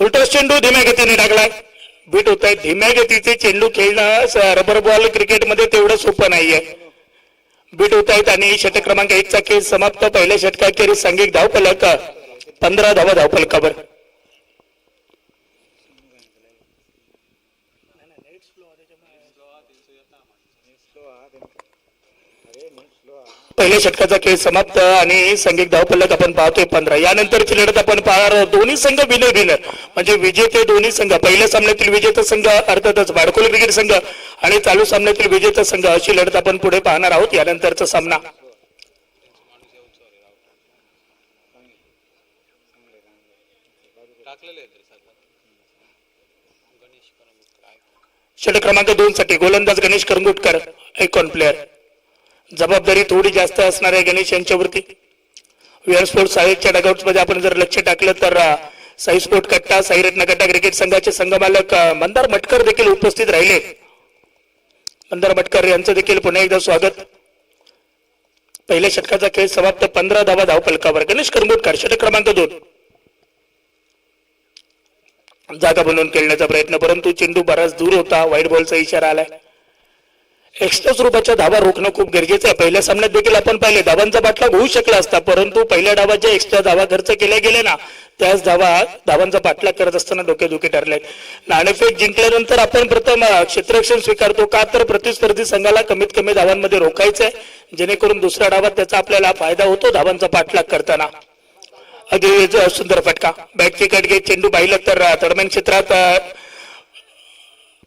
उलटा चेंडू धीम्या गतीने टाकलाय. बीट होत आहे. धीम्या गतीचे चेंडू खेळणं रबर बॉल क्रिकेटमध्ये तेवढं सोपं नाहीये. बीट होत आहेत आणि षटक क्रमांक 1 चा खेळ समाप्त. पहिल्या षटकाखेरीज सांघिक धावफलक 15 धावा धावफलकावर. पहिल्या षटकाचा खेळ समाप्त आणि सांघिक धावफलक आपण पाहतोय 15. यानंतरची लढत आपण पाहणार आहोत. दोन्ही संघ विनर म्हणजे विजेते दोन्ही संघ. पहिल्या सामन्यातील विजेता संघ अर्थातच बाडकोली क्रिकेट संघ आणि चालू सामन्यातील विजेता संघ अशी लढत आपण पुढे पाहणार आहोत. यानंतरचा सामना षटक क्रमांक 2 साठी गोलंदाज गणेश करंगुटकर आयकॉन प्लेअर. जबाबदारी थोडी जास्त असणार आहे गणेश यांच्यावरती. विहार स्पोर्ट्स साईडच्या डगआउट्स मध्ये आपण जर लक्ष टाकलं तर साई स्पोर्ट कट्टा साई रत्न कट्टा क्रिकेट संघाचे संघमालक मंदार मटकर देखील उपस्थित राहिले. मंदार मटकर यांचं देखील पुन्हा एकदा स्वागत. पहिल्या षटकाचा खेळ समाप्त. 15 धावा धावफलकावर. गणेश करंगुटकर षटक क्रमांक 2. जागा बनवून खेळण्याचा प्रयत्न परंतु चेंडू बराच दूर होता. व्हाईट बॉलचा इशारा आलाय. एक्स्ट्रा स्वरूपाच्या धावा रोखणं खूप गरजेचं आहे. पहिल्या सामन्यात देखील आपण पाहिले धावांचा पाठलाग होऊ शकला असता परंतु पहिल्या डावात ज्या एक्स्ट्रा धावा खर्च केल्या गेल्या ना त्याच धावांचा पाठलाग करत असताना डोकेदुखी ठरले. नाणेफेक जिंकल्यानंतर आपण प्रथम क्षेत्ररक्षण स्वीकारतो का तर प्रतिस्पर्धी संघाला कमीत कमी धावांमध्ये रोखायचंय जेणेकरून दुसऱ्या डावात त्याचा आपल्याला फायदा होतो धावांचा पाठलाग करताना. अगदी सुंदर फटका. बॅटची कट घेत चेंडू पाहिलं तर तडमॅन क्षेत्रात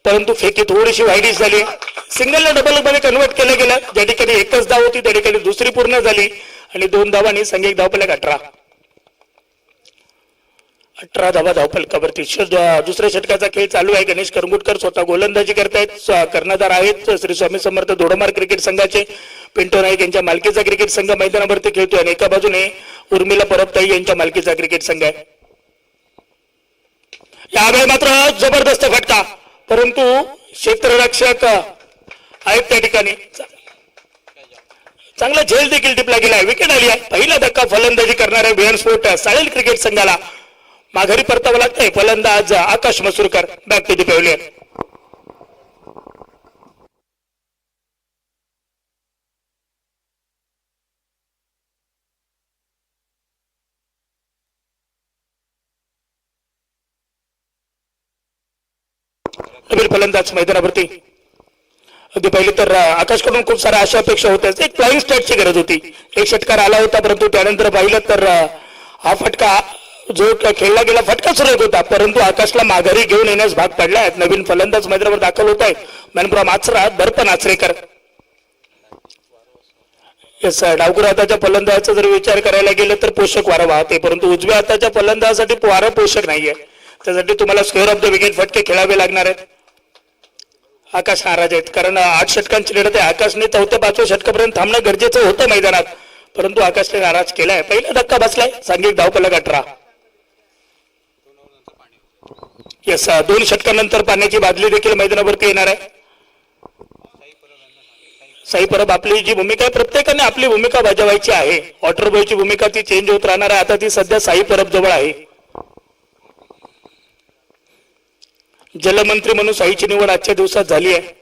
परंतु फेकी थोडीशी वाईडिश झाली. सिंगलला डबल मध्ये कन्वर्ट केलं गेलं. ज्या ठिकाणी एकच धाव होती त्या ठिकाणी दुसरी पूर्ण झाली आणि 2 धावांनी सांघिक धावफलक 18 धावा धावफलकावरती. दुसऱ्या षटकाचा खेळ चालू आहे. गणेश करंगुटकर स्वतः गोलंदाजी करतायत. कर्णधार आहेत श्री स्वामी समर्थ दोडमार क्रिकेट संघाचे पिंटो नाईक यांच्या मालकीचा क्रिकेट संघ मैदानावरती खेळतोय आणि एका बाजूने उर्मिला परबताई यांच्या मालकीचा क्रिकेट संघ आहे. यावेळी मात्र जबरदस्त फटका परंतु क्षेत्ररक्षक आहेत त्या ठिकाणी. चांगला झेल देखील टिपला गेलाय. विकेट आली आहे. पहिला धक्का फलंदाजी करणाऱ्या विहार स्पोर्ट साळेल क्रिकेट संघाला माघारी परतावं लागतंय. फलंदाज Akash Masurkar back to the pavilion. नवीन फलंदाज मैदानावरती. अगदी पहिले तर आकाशकडून खूप साऱ्या अशा अपेक्षा होत्या. एक फ्लाइंग स्टार्टची गरज होती. एक षटकार आला होता परंतु त्यानंतर पाहिलं तर हा फटका जो खेळला गेला फटका सुरेख होता परंतु आकाशला माघारी घेऊन येण्यास भाग पडलाय. नवीन फलंदाज मैदानावर दाखल होत आहे. मॅनफ्रॉम आचरा दर्पण आचरेकर. डावकुरा हाताच्या फलंदाजाचा जर विचार करायला गेलं तर पोषक वारा वाहते परंतु उजव्या हाताच्या फलंदाजासाठी वारा पोषक नाहीये. त्यासाठी तुम्हाला स्क्वेअर ऑफ द विकेट फटके खेळावे लागणार आहेत. आकाश नाराज आहेत कारण 8 षटकांची लढत आहे. आकाशने 4-5व्या षटकापर्यंत थांबणं गरजेचं होतं मैदानात परंतु आकाशने नाराज केलाय. पहिला धक्का बसलाय. सांघिक धावफलक 18. यस 2 षटकांनंतर पाण्याची बादली देखील मैदानावरती येणार आहे. साई परब आपली जी भूमिका आहे प्रत्येकाने आपली भूमिका बजावायची आहे. वॉटर बॉयची भूमिका ती चेंज होत राहणार आहे. आता ती सध्या साई परब जवळ आहे. जलमंत्री म्हणून साईची निवड आजच्या दिवसात झाली आहे.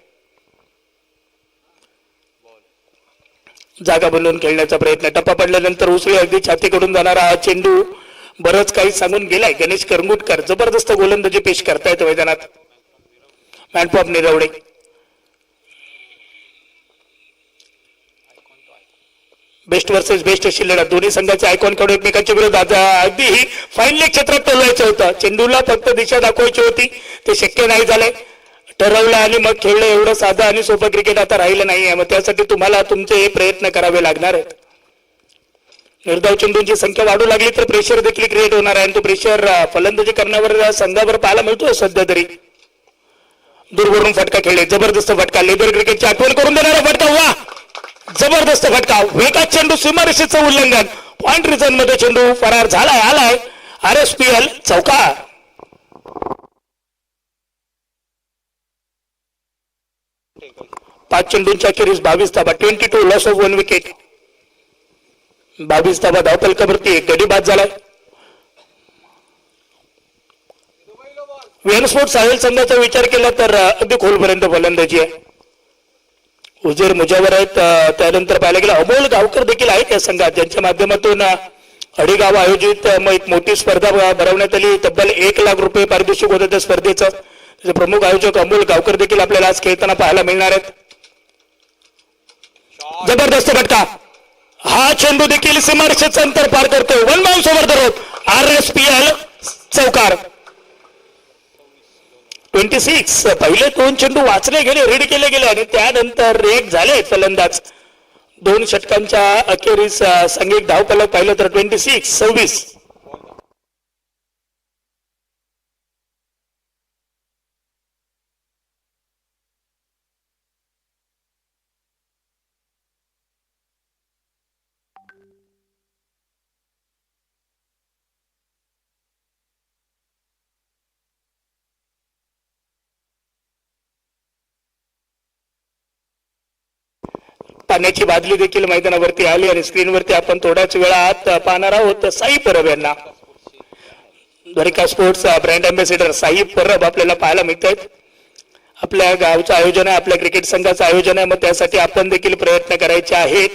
जागा बनवून खेळण्याचा प्रयत्न. टप्पा पडल्यानंतर उसळी अगदी छातीकडून जाणारा हा चेंडू बरंच काही सांगून गेलाय. गणेश करंगुटकर जबरदस्त गोलंदाजी पेश करतायत मैदानात. मॅनपॉप निरवडे. बेस्ट वर्सेस बेस्ट अशी लढत. दोन्ही संघाचे आयकॉन कडून एकमेकांच्या विरोधात अगदी ही फाईन लेग क्षेत्रात टोलवायचं होतं. चेंडूला फक्त दिशा दाखवायची होती ते शक्य नाही झालंय. ठरवलं आणि मग खेळलं. एवढं साधं आणि सोपं क्रिकेट आता राहिलं नाहीये. मग त्यासाठी तुम्हाला तुमचे प्रयत्न करावे लागणार आहेत. निर्धाव चेंडूंची संख्या वाढू लागली तर प्रेशर देखील क्रिएट होणार आहे आणि तो प्रेशर फलंदाजी करण्यावर संघावर पाहायला मिळतो सध्या तरी. दूरवरून फटका खेळले. जबरदस्त फटका. लेदर क्रिकेटची आठवण करून देणारा फटका. वा जबरदस्त फटका. वेगात चेंडू सीमारेषेचं उल्लंघन. पॉइंट रिझन मध्ये चेंडू फरार झालाय. आलाय RSPL चौकार. पाच चेंडूंच्या अखेरीस 22 धावा. 22 लॉस ऑफ 1 विकेट. 22 धावा धावफलकावरती. एक गडी बाद झालाय. वेन स्पोर्ट साहिल संघाचा विचार केला तर अगदी खोलपर्यंत फलंदाजी आहे. उजेर मुजावर आहेत. त्यानंतर पाहायला गेला अमोल गावकर देखील आहेत या संघात, ज्यांच्या माध्यमातून अडीगाव आयोजित एक मोठी स्पर्धा भरवण्यात आली. तब्बल 1,00,000 रुपये पारितोषिक होतं त्या स्पर्धेचं. त्याचे प्रमुख आयोजक अमोल गावकर देखील आपल्याला आज खेळताना पाहायला मिळणार आहेत. जबरदस्त फटका, हा चेंडू देखील सीमारेषेचं अंतर पार करतो. 1 bounce over the rope. RSPL चौकार. 26. पहिले 2 चेंडू वाचले गेले, रीड केले गेले आणि त्यानंतर रेड झाले फलंदाज. 2 षटकांच्या अखेरीस सांघिक धावफलक पाहिलं तर 26-26. पाण्याची बादली देखील मैदानावरती आली आणि स्क्रीनवरती आपण थोड्याच वेळात पाहणार आहोत साई परब यांना. Dwarika sports brand ambassador Sai Parab आपल्याला पाहायला मिळत आहेत. आपल्या गावचं आयोजन आहे, आपल्या क्रिकेट संघाचं आयोजन आहे, मग त्यासाठी आपण देखील प्रयत्न करायचे आहेत.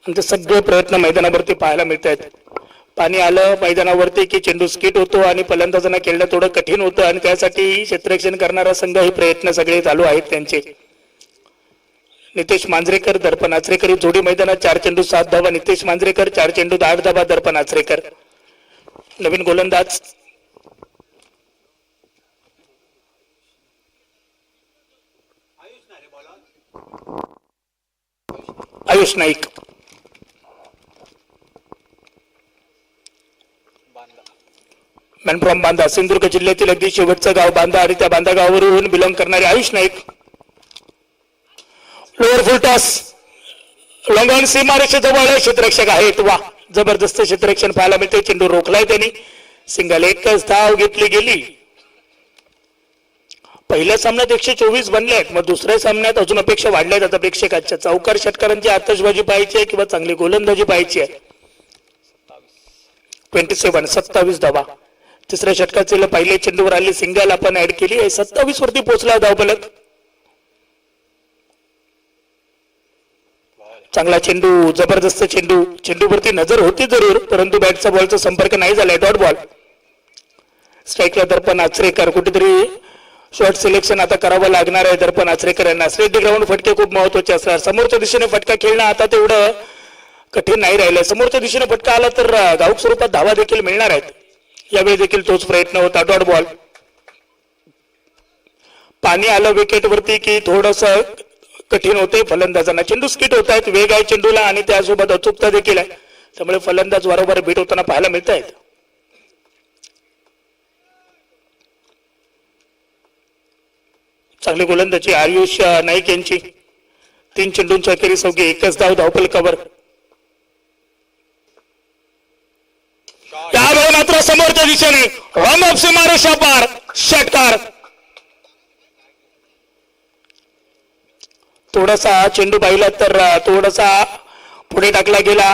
आणि ते सगळे प्रयत्न मैदानावरती पाहायला मिळत आहेत. पाणी आलं मैदानावरती की चेंडू स्किट होतो आणि फलंदाजांना खेळणं थोडं कठीण होतं आणि त्यासाठी क्षेत्ररक्षण करणारा संघ हे प्रयत्न सगळे चालू आहेत त्यांचे. नितेश मांजरेकर, दर्पण आचरेकर जोडी मैदानात. 4 चेंडू 7 धावा नितेश मांजरेकर, 4 चेंडू 8 धावा दर्पण आचरेकर. नवीन गोलंदाज आयुष नाईक. मॅन फ्रॉम बांदा, सिंधुदुर्ग जिल्ह्यातील अगदी शेवटचं गाव बांदा आणि त्या बांदा गावावरून बिलॉंग करणारे Ayush Naik. Lower full toss, long on सीमारेषेजवळ क्षेत्ररक्षक आहेत. वा, जबरदस्त क्षेत्ररक्षण पाहायला मिळते. चेंडू रोखलाय त्यांनी. सिंगल, एकच धाव घेतली गेली. पहिल्या सामन्यात 124 बनले आहेत, मग दुसऱ्या सामन्यात अजून अपेक्षा वाढल्या जातात प्रेक्षकांच्या. चौकार षटकारांची आतषबाजी पाहायची आहे किंवा चांगली गोलंदाजी पाहायची आहे. 27 धावा. तिसऱ्या षटकाचे पहिले चेंडूवर आली सिंगल आपण ऍड केली. 27 वरती पोहोचला धावफलक. चांगला चेंडू, जबरदस्त चेंडू. चेंडूवरती नजर होती जरूर, परंतु बॅटचा बॉलचा संपर्क नाही झालाय. Dot ball. स्ट्राईकला दर्पण आचरेकर. कुठेतरी शॉर्ट सिलेक्शन आता करावं लागणार आहे दर्पण आचरेकर यांना. स्ट्रेट ग्राउंड फटके खूप महत्वाचे असतात. समोरच्या दिशेने फटका खेळणं आता तेवढं कठीण नाही राहिलं. समोरच्या दिशेने फटका आला तर घाऊक स्वरूपात धावा देखील मिळणार आहेत. यावेळी देखील तोच प्रयत्न होता. Dot ball. पाणी आलं विकेटवरती की थोडस कठीण होते फलंदाजांना. चेंडू स्किट होत आहेत, वेग आहे चेंडूला आणि त्यासोबत अचूकता देखील आहे. त्यामुळे फलंदाज वारंवार बीट होताना पाहायला मिळत आहेत. चांगली गोलंदाजी आयुष नाईक यांची. 3 चेंडूंच्या अखेरीस अवघी 1च धाव धावफलकावर. यावेळी मात्र समोरच्या दिशेने रॉंग ऑफ सीमारेषा पार. षटकार. थोडासा चेंडू पाहिला तर थोडासा पुढे टाकला गेला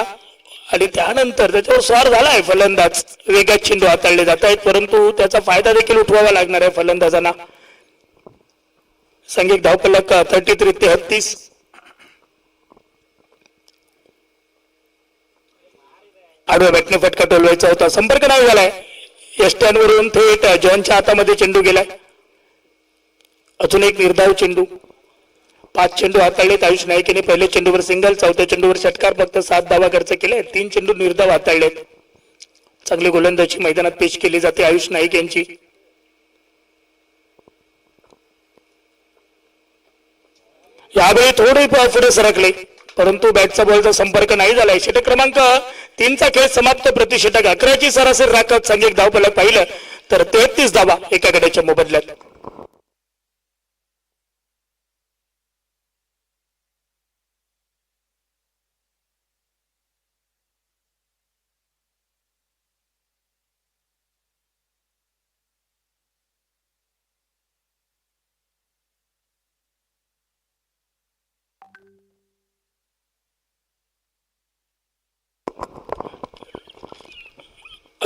आणि त्यानंतर त्याच्यावर स्वार झालाय फलंदाज. वेगात चेंडू हाताळले जात आहेत, परंतु त्याचा फायदा देखील उठवावा लागणार आहे फलंदाजांना. सांघिक धावफलक 33-33. आडव्या बॅटने फटका टोलवायचा होता, संपर्क नाही झालाय. यष्ट्यांवरून थेट जॉनच्या हातामध्ये चेंडू गेलाय. अजून एक निर्धाव चेंडू. 5 चेंडू हाताळलेत आयुष नाईक यांनी. पहिल्या चेंडूवर सिंगल, चौथ्या चेंडूवर षटकार. फक्त 7 धावा खर्च केले. 3 चेंडू निर्धाव हाताळलेत. चांगली गोलंदाजी मैदानात पेश केली जाते आयुष नाईक यांची. यावेळी थोडे पुढे सरकले, परंतु बॅटचा बॉलचा संपर्क नाही झालाय. षटक क्रमांक 3चा खेळ समाप्त. प्रति षटक 11ची सरासरी राखत सांघिक धावफलक पाहिलं तर 33 धावा एका गड्याच्या मोबदल्यात.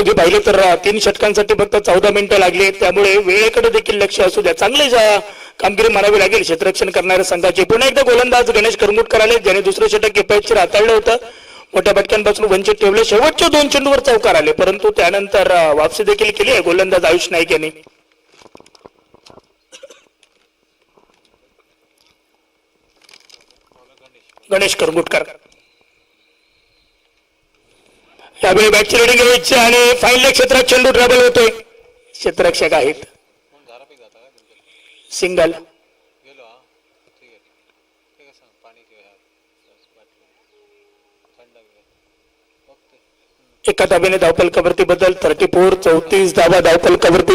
अगदी पाहिलं तर 3 षटकांसाठी फक्त 14 मिनिटं लागली, त्यामुळे वेळेकडे देखील लक्ष असू द्या. चांगली कामगिरी मानावी लागेल क्षेत्ररक्षण करणाऱ्या संघाची. पुन्हा एकदा गोलंदाज गणेश करंगुटकर आले, ज्याने दुसरं षटक किफायतशीर हाताळलं होतं. मोठ्या फटक्यांपासून वंचित ठेवले. शेवटच्या 2 चेंडूवर चौकार आले, परंतु त्यानंतर वापसी देखील केली आहे गोलंदाज आयुष नाईक यांनी. गणेश करंगुटकर यावेळी बॅटची रेडिंग घ्यायची आणि फाईनल क्षेत्रात चेंडू ट्रॅव्हल होतोय. क्षेत्ररक्षक आहेत. सिंगल एका धाब्याने धावफलकावरती बदल 34 34 धावा धावफलकावरती.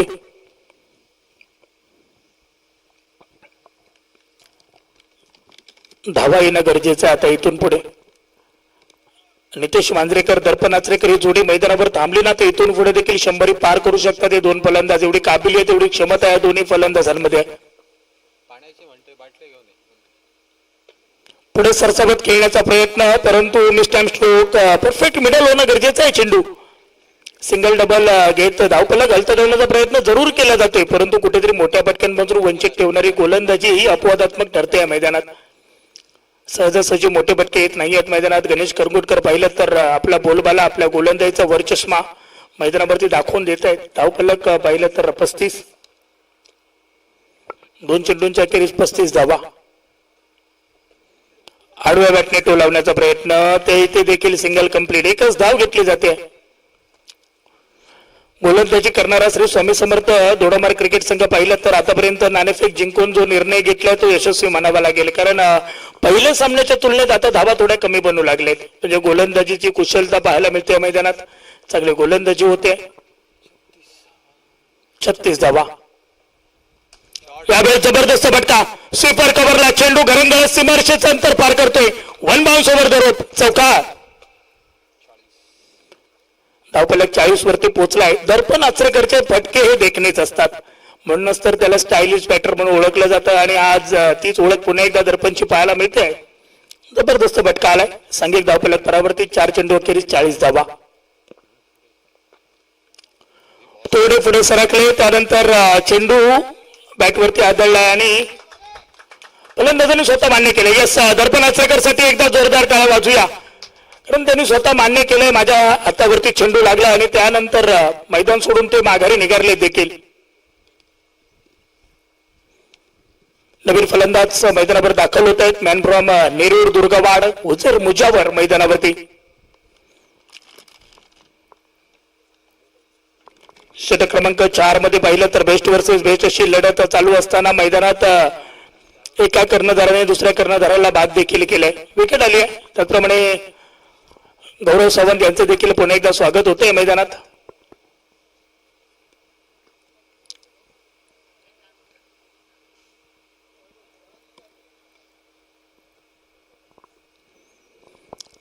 धावा येणं गरजेचं आहे आता इथून पुढे. नितेश मांजरेकर दर्पण आचरेकर ही जोडी मैदानावर थांबली ना तर इथून पुढे देखील 100 पार करू शकतात हे दोन फलंदाज. एवढी काबिलियत एवढी क्षमता या दोन्ही फलंदाजांमध्ये. पुढे सरसावत खेळण्याचा प्रयत्न, परंतु मिस्टाइम स्ट्रोक परफेक्ट मिडल होणं गरजेचं आहे. चेंडू सिंगल डबल घेत धावफलक घालता ठेवण्याचा प्रयत्न जरूर केला जातोय, परंतु कुठेतरी मोठ्या फटक्यांपासून वंचित ठेवणारी गोलंदाजी ही अपवादात्मक ठरते या मैदानात. सहजासहजी मोठे फटके येत नाही आहेत मैदानात. गणेश करंगुटकर पाहिलं तर आपला बोलबाला आपल्या गोलंदाजीचा वरचष्मा मैदानावरती दाखवून देत आहेत. धावफलक पाहिलं तर 35, 2 चेंडूंच्या अखेरीस 35 धावा. आडव्या बॅटने टो लावण्याचा प्रयत्न, ते इथे देखील सिंगल कंप्लीट. एकच धाव घेतली जाते. गोलंदाजी करणारा श्री स्वामी समर्थ दोडामार्ग क्रिकेट संघ पाहिलं तर आतापर्यंत नाणेफेक जिंकून जो निर्णय घेतलाय तो यशस्वी मानावा लागेल, कारण पहिल्या सामन्याच्या तुलनेत आता धावा थोड्या कमी बनू लागलेत. म्हणजे गोलंदाजीची कुशलता पाहायला मिळते मैदानात. चांगली गोलंदाजी होते. 36 धावा. यावेळी जबरदस्त फटका, स्वीपर कव्हरला चेंडू घरंदाज सीमारेषेचं अंतर पार करतोय. 1 बाउन्स ओव्हर द रोप, चौकार. धावफलक 40 वरती पोहोचलाय. दर्पण आचरेकरचे फटके हे देखणेच असतात, म्हणूनच तर त्याला स्टायलिश बॅटर म्हणून ओळखलं जातं आणि आज तीच ओळख पुन्हा एकदा दर्पणची पाहायला मिळते. जबरदस्त फटका आलाय. सांघिक धावफलक परावर्तित. 4 चेंडू अखेरीस 40 धावा. थोडे पुढे सरकले, त्यानंतर चेंडू बॅटवरती आदळलाय आणि फलंदाजांनी स्वतः मान्य केलं. यस, दर्पण आचरेकर साठी एकदा जोरदार टाळ्या वाजूया, कारण त्यांनी स्वतः मान्य केलंय माझ्या हातावरती चेंडू लागला आणि त्यानंतर मैदान सोडून ते माघारी निघाले देखील. नवीन फलंदाज मैदानावर दाखल होत आहेत. मॅन फ्रॉम नेरूर दुर्गवाड उजर मुजावर मैदानावरती. षटक क्रमांक 4 मध्ये पाहिलं तर बेस्ट वर्सेस बेस्ट अशी लढत चालू असताना मैदानात एका कर्णधाराने दुसऱ्या कर्णधाराला बाद देखील केलाय. विकेट आली आहे. त्याचप्रमाणे गौरव सावंत यांचे देखील पुन्हा एकदा स्वागत होते मैदानात.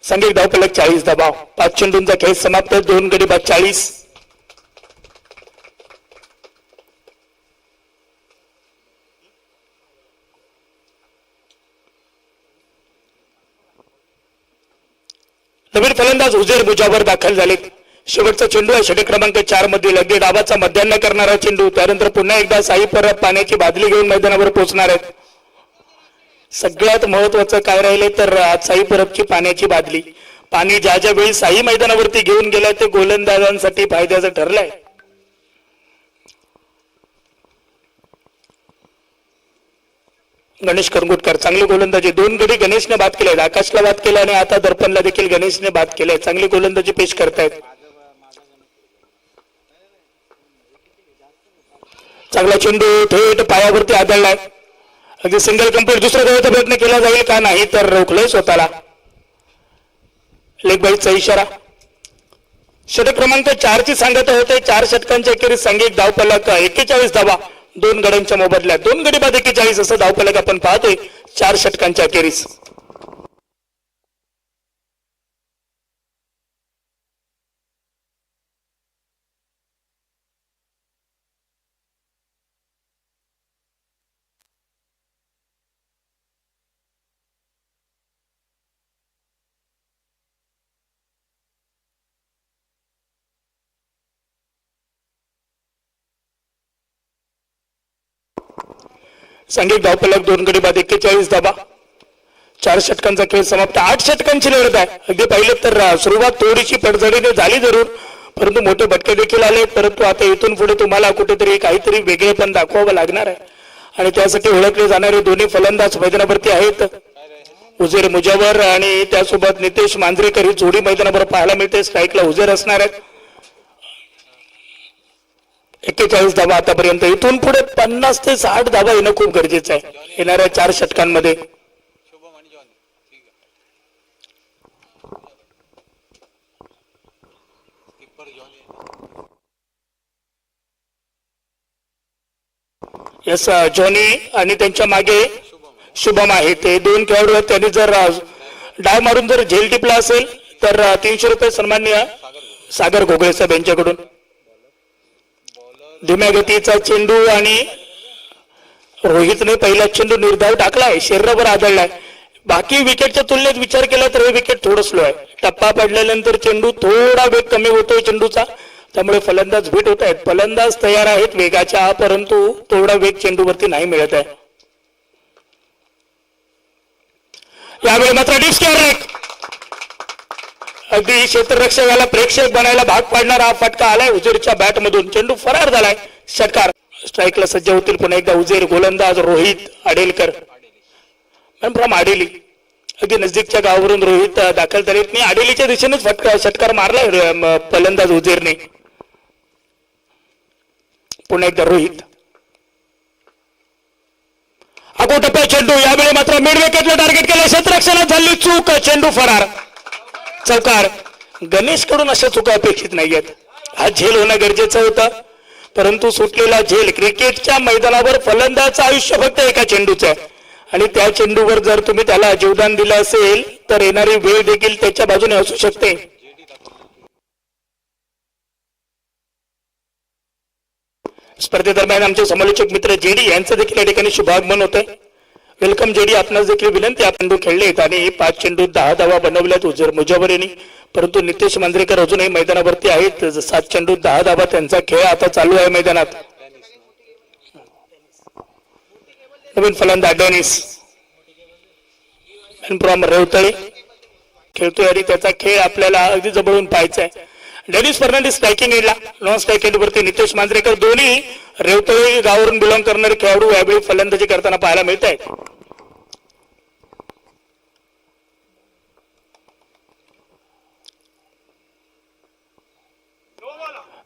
सांघिक धावफलक 40 धावा. 5 चेंडूंचा खेळ समाप्त. 2 गडी बाद 40. नवीन फलंदाज उजेर मुजावर दाखल झालेत. शेवटचा चेंडू आहे षटक क्रमांक 4 मधील. अगदी डावाचा मध्यान्ह करणारा चेंडू. त्यानंतर पुन्हा एकदा साई परब पाण्याची बादली घेऊन मैदानावर पोहोचणार आहेत. सगळ्यात महत्वाचं काय राहिले तर आज साई परबची पाण्याची बादली. पाणी ज्या ज्या वेळी साई मैदानावरती घेऊन गेलाय ते गोलंदाजांसाठी फायद्याचं ठरलंय. गणेश करंगुटकर चांगली गोलंदाजी. 2 गडी गणेशने बाद केले. आकाशला बाद केला आणि आता दर्पणला देखील गणेशने बाद केले. चांगली गोलंदाजी पेश करतायत. चांगला चेंडू थेट पायावरती आदळलाय. अगदी सिंगल कंप्लीट. दुसरा धावाचा प्रयत्न केला जाईल का, नाही तर रोखलंय स्वतःला. लेग बाईटचा इशारा. षटक क्रमांक 4 ची सांगता होते. 4 षटकांच्या अखेरीस सांघिक धावफलक 41 धावा. 2 गड्यांच्या मोबदल्यात 2 गडी बाद 41 असं धावफलक आपण पाहतोय 4 षटकांच्या अखेरीस. सांघिक धावफलक 2 गडी बाद 41 धाबा. 4 षटकांचा खेळ समाप्त. 8 षटकांची लढत आहे. अगदी पाहिलं तर सुरुवात थोडीशी पडझडीने झाली जरूर, परंतु मोठे भटके देखील आले. परंतु आता इथून पुढे तुम्हाला कुठेतरी काहीतरी वेगळेपण दाखवावं लागणार आहे आणि त्यासाठी ओळखले जाणारे दोन्ही फलंदाज मैदानावरती आहेत. उजेर मुजावर आणि त्यासोबत नितेश मांजरेकर ही जोडी मैदानावर पाहायला मिळते. स्ट्राईकला उजेर असणार आहेत. 41 धाबा आतापर्यंत. इथून पुढे 50 ते 60 धाबा येणं खूप गरजेचं आहे येणाऱ्या 4 षटकांमध्ये. यस जॉनी आणि त्यांच्या मागे शुभम आहे. ते 2 खेळाडू आहेत. त्यांनी जर डाव मारून जर झेल टिपला असेल तर 300 रुपये सन्माननीय सागर घोगळे साहेब यांच्याकडून. धीम्या गतीचा चेंडू आणि रोहितने पहिला चेंडू निर्धाव टाकलाय, शरीरावर आदळलाय. बाकी विकेटच्या तुलनेत विचार केला तर हे विकेट थोडं स्लो आहे. टप्पा पडल्यानंतर चेंडू थोडा वेग कमी होतोय चेंडूचा, त्यामुळे फलंदाज भेट होत आहेत. फलंदाज तयार आहेत वेगाच्या, परंतु थोडा वेग चेंडूवरती नाही मिळत आहे. यावेळी मात्र डिस्कॅरेक अगदी क्षेत्ररक्षकाला प्रेक्षक बनायला भाग पाडणारा हा फटका आलाय उजेरच्या बॅट मधून. चेंडू फरार झालाय. षटकार. स्ट्राईकला सज्ज होतील पुन्हा एकदा उजेर. गोलंदाज रोहित आडेलकर फ्रॉम आडेली. अगदी नजदीकच्या गावावरून रोहित दाखल झालेत. मी आडेलीच्या दिशेनेच षटकार मारलाय फलंदाज उजेरने. पुन्हा एकदा रोहित. अगोटप्पा चेंडू. यावेळी मात्र मिड विकेटला टार्गेट केलं. क्षेत्ररक्षणात झाली चूक. चेंडू फरार. चौकार. गणेश कडून अशा चुका अपेक्षित नाहीयेत. हा झेल होणं गरजेचं होतं, परंतु सुटलेला झेल. क्रिकेटच्या मैदानावर फलंदाजाचं आयुष्य फक्त एका चेंडूचं आहे आणि त्या चेंडूवर जर तुम्ही त्याला जीवदान दिलं असेल तर येणारी वेळ देखील त्याच्या बाजूने असू शकते. स्पर्धेदरम्यान आमचे समालोचक मित्र जेडी यांचं देखील या ठिकाणी शुभागमन होतंय. Welcome JD. आपणास देखील विनंती. आपण खेळलेत आणि 5 चेंडू 10 धावा बनवल्यात उजेर मुजावर यांनी, परंतु नितेश मांजरेकर अजूनही मैदानावरती आहेत. 7 चेंडू 10 धावा त्यांचा खेळ आता चालू आहे मैदानात. नवीन फलंदाज डेनिस फ्रॉम रेवतळे खेळतोय आणि त्याचा खेळ आपल्याला अगदी जवळून पाहायचा आहे. डेनिस फर्नांडिस स्ट्रायकिंग एंडला. नॉन स्ट्रायक एंड वरती नितेश मांजरेकर. दोन्ही रेवतळे गावावरून बिलॉंग करणारे खेळाडू यावेळी फलंदाजी करताना पाहायला मिळत आहेत.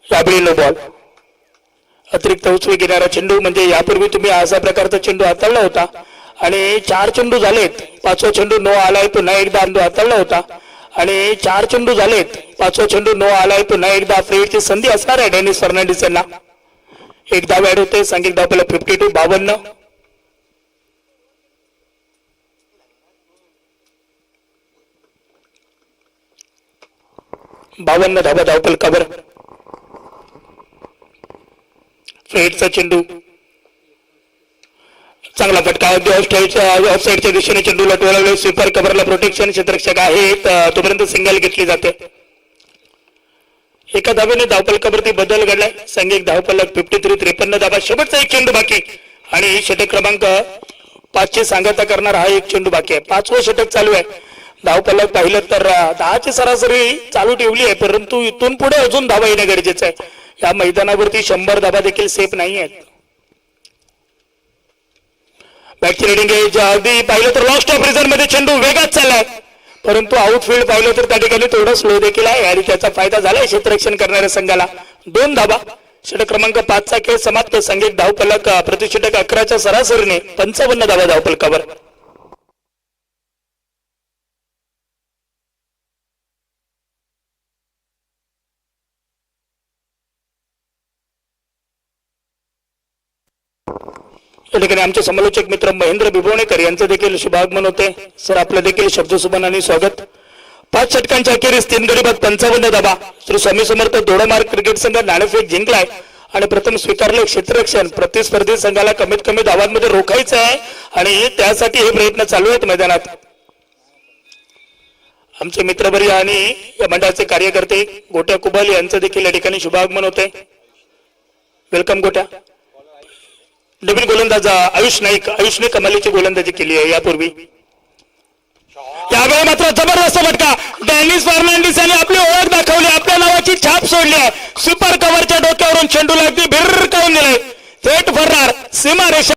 यावेळी नो बॉल. अतिरिक्त उचलू घेणारा चेंडू. म्हणजे यापूर्वी तुम्ही अशा प्रकारचा चेंडू हाताळला होता आणि 4 चेंडू झालेत. 5वा चेंडू नो आलाय. पुन्हा एकदा हाताळला होता आणि 4 चेंडू झालेत. 5वा चेंडू नो आलाय. पुन्हा एकदा फ्रेडची संधी असणार आहे डेनिस फर्नांडिस यांना. एक धाव ऍड होते. सांघिक धावफलक 52 52. धावा धावफलकावर. फ्रेडचा चेंडू. चांगला फटका. ऑफसाईडच्या दिशेने चेंडूला टोळवले. Sweeper कव्हरला protection. क्षेत्ररक्षक आहेत तोपर्यंत सिंगल घेतली जाते. एका धावेने धावफलकावरती बदल घडलाय. सांघिक धावफलक 53 53 धावा. शेवटचा एक चेंडू बाकी आणि षटक क्रमांक 5 ची सांगता करणार हा एक चेंडू बाकी आहे. 5वं षटक चालू आहे. धावफलक पाहिलं तर 10 ची सरासरी चालू ठेवली आहे, परंतु इथून पुढे अजून धावा येणं गरजेचं आहे. या मैदानावरती 100 धावा देखील सेफ नाही आहेत. बॅटची रेडिंग अगदी पाहिलं तर लॉस्ट ऑफ रिझन मध्ये चेंडू वेगात चाललाय, परंतु आउटफील्ड पाहिलं तर त्या ठिकाणी थोडं स्लो देखील आहे आणि त्याचा फायदा झालाय क्षेत्ररक्षण करणाऱ्या संघाला. 2 धावा. षटक क्रमांक 5 चा खेळ समाप्त. सांघिक धावफलक प्रतिषटक 11च्या सरासरीने 55 धावा धावफलकावर. या ठिकाणी आमचे समालोचक मित्र महेंद्र बिबवणेकर यांचं देखील शुभागमन होते. सर आपलं देखील शब्दसुमन आणि स्वागत. 5 षटकांच्या अखेरीस 3 गडी बाद 55 धावा. श्री स्वामी समर्थ दोडमार्ग क्रिकेट संघ नाणेफेक जिंकलाय आणि प्रथम स्वीकारले क्षेत्ररक्षण. प्रतिस्पर्धी संघाला कमीत कमी धावांमध्ये रोखायचं आहे आणि त्यासाठी हे प्रयत्न चालू आहेत मैदानात. आमचे मित्रवर्य आणि या मंडळाचे कार्यकर्ते गोट्या कुबल यांचं देखील या ठिकाणी शुभागमन होते. वेलकम गोट्या. नवीन गोलंदाज आयुष आयुषने कमालीची गोलंदाजी केली आहे यापूर्वी. यावेळी मात्र जबरदस्त फटका. डॅनिस फर्नांडिस यांनी आपली ओळख दाखवली, आपल्या नावाची छाप सोडली आहे. सुपर कव्हरच्या डोक्यावरून चेंडूला अगदी भिरकावून दिले, थेट फरार सीमारेषा.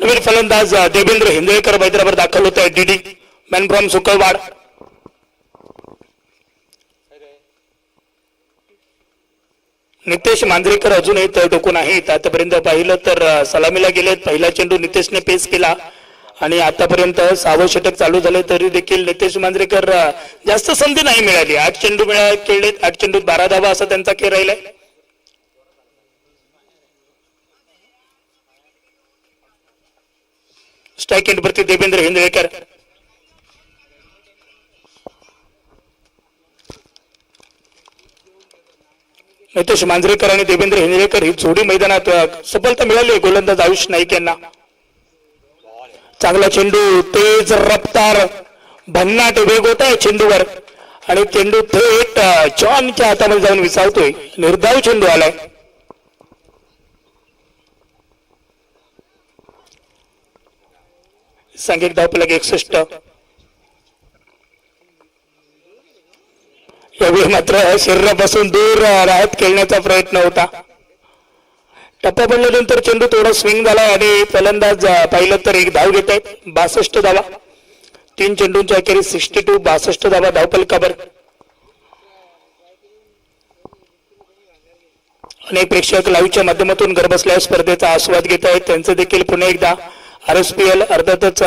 नवीन फलंदाज देवेंद्र हिंदळेकर मैदानावर दाखल होत आहे. DD man from Sukalwad. Nitesh Manjrekar अजूनही तळ टोकून आहेत. आतापर्यंत पाहिलं तर सलामीला गेलेत. पहिला चेंडू नितेशने पेस केला आणि आतापर्यंत 6वं षटक चालू झाले तरी देखील नितेश मांजरेकर जास्त संधी नाही मिळाली. 8 चेंडू खेळलेत, 8 चेंडूत 12 धावा असा त्यांचा खेळ राहिलाय. स्ट्राईक एंडवरती देवेंद्र हिंदळेकर. नितेश मांजरेकर आणि देवेंद्र हिंदळेकर ही जोडी मैदानात सफलता मिळाली गोलंदाज आयुष नाईक यांना. चांगला चेंडू, तेज रफ्तार भन्नाट वेग होत आहे चेंडूवर आणि चेंडू थेट जॉनच्या हातामध्ये जाऊन विसावतोय. निर्धाव चेंडू आलाय. सांघिक धावफलक 61. यावेळी मात्र शरीरापासून दूर राहत खेळण्याचा प्रयत्न होता. टप्पा पडल्यानंतर चेंडू थोडा स्विंग झाला आणि फलंदाज पाहिलं तर 1 धाव घेत आहेत. 62 धावा. 3 चेंडूंच्या अखेरीस 62, 62 धावा धावफलकावर. अनेक प्रेक्षक लाईव्हच्या माध्यमातून घर बसल्या स्पर्धेचा आस्वाद घेत आहेत. त्यांचं देखील पुन्हा एकदा RSPL अर्थातच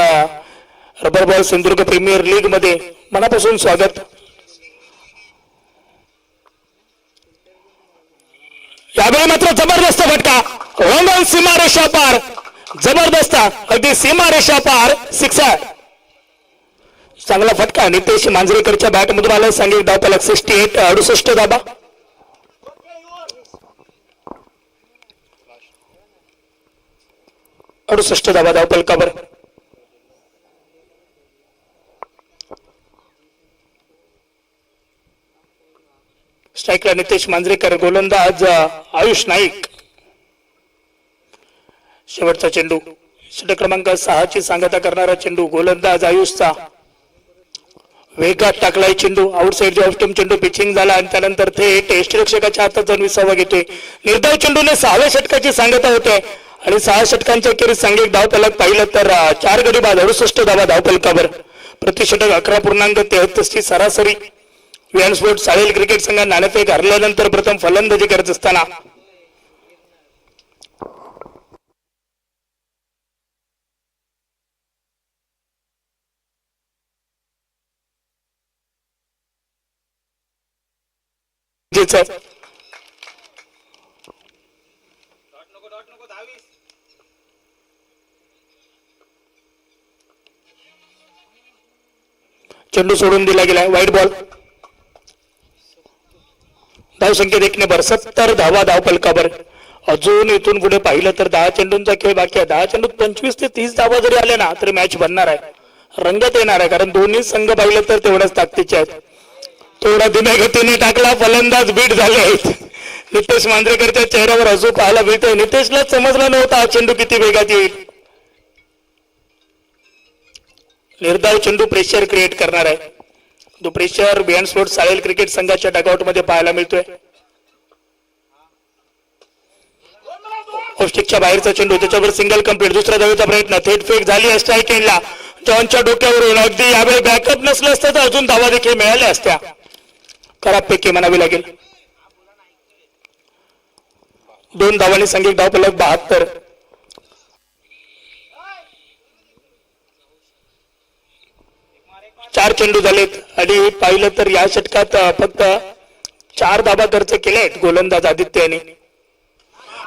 rubber ball Sindhudurg premier league मध्ये मनापासून स्वागत. यावेळी मात्र जबरदस्त फटका, रंगन सीमारेषा पार, जबरदस्त अगदी सीमारेषा पार, सिक्सर. चांगला फटका नितेश मांजरेकरच्या बॅट मधून आला. सांघिक धावफलक 68, 68 धावा. धावा धावफलकावर. स्ट्राईकला नितेश मांजरेकर, गोलंदाज आयुष नाईक. शेवटचा चेंडू, षटक क्रमांक 6 ची सांगता करणारा चेंडू, गोलंदाज आयुषचा. वेगात टाकलाय चेंडू, आउटसाइडच्या ऑफस्टंप चेंडू पिचिंग झाला आणि त्यानंतर थेट यष्टिरक्षकाच्या हातात जाऊन विसावा घेतोय. निर्धाव चेंडूने 6व्या षटकाची सांगता होते आणि 6 षटकांच्या अखेरीस सांघिक धावफलक पाहिलं तर 4 गडी बाद 68 धावा धावफलकावर. प्रतिषटक 11.33 ची सरासरी. विहान स्पोर्ट्स साळेल क्रिकेट संघ नाणेफेक हरल्यानंतर प्रथम फलंदाजी करत असताना चेंडू सोडून दिला गेला. वाईट बॉल. धावसंख्या देखणे 70 धावा धावफलकावर. अजून इथून पुढे पाहिलं तर 10 चेंडूंचा खेळ बाकी आहे. 10 चेंडूत 25 ते 30 धावा जरी आल्या ना तरी मॅच बनणार आहे, रंगत येणार आहे. कारण दोन्ही संघ पाहिलं तर तेवढ्याच ताकदीचे आहेत. थोडा धीम्या गतीने टाकला, फलंदाज बीट झाले आहेत. नितेश मांजरेकरच्या चेहऱ्यावर हसू पाहायला मिळतंय. नितेशला समजलं नव्हता हा चेंडू किती वेगात येईल. निर्धाव चेंडू प्रेशर क्रिएट करणार आहे. तो प्रेशर बिहान स्पोर्ट्स साळेल क्रिकेट संघाच्या डगआउट मध्ये पाहायला मिळतोय. ऑफस्टिकच्या बाहेरचा चेंडू, त्याच्यावर सिंगल कंप्लीट. दुसऱ्या धावेचा प्रयत्न, थेट फेक झाली आहे स्ट्राईक एंडला. जॉनच्या डोक्यावरून अगदी यावेळी बॅकअप नसलं असतं तर अजून धावा देखील मिळाल्या असत्या. खराब पैकी म्हणावी लागेल. 2 धावांनी सांघिक धावफलक 72. चार चेंडू झालेत आणि पाहिलं तर या षटकात फक्त 4 धावा खर्च केलेत गोलंदाज आदित्य यांनी.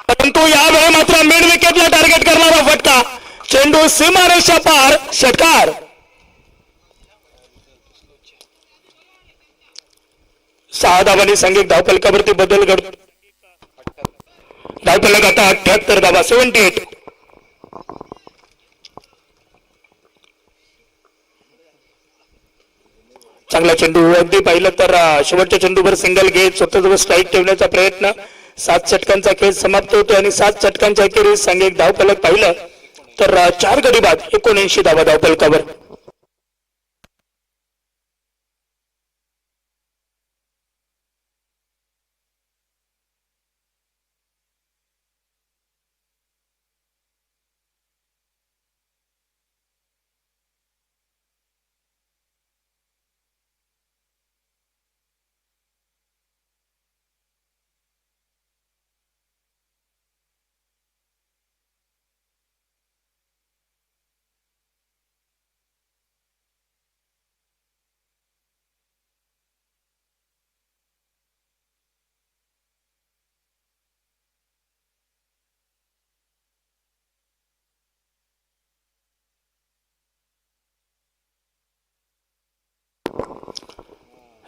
परंतु यावेळी मात्र मिड विकेटला टार्गेट करणारा फटका, चेंडू सीमारेषा पार, षटकार. सहा धावांनी सांघिक धावफलकावरती बदल घडतो. धावफलक आता 78 धावा, 78. चांगला चेंडू अगदी पाहिलं तर शेवटच्या चेंडूवर सिंगल घेत स्वतःजवळ स्ट्राईक ठेवण्याचा प्रयत्न. 7 षटकांचा खेळ समाप्त होतो आणि 7 षटकांच्या अखेरीस सांघिक एक धावफलक पाहिलं तर 4 गडी बाद 79 धावा धावफलकावर.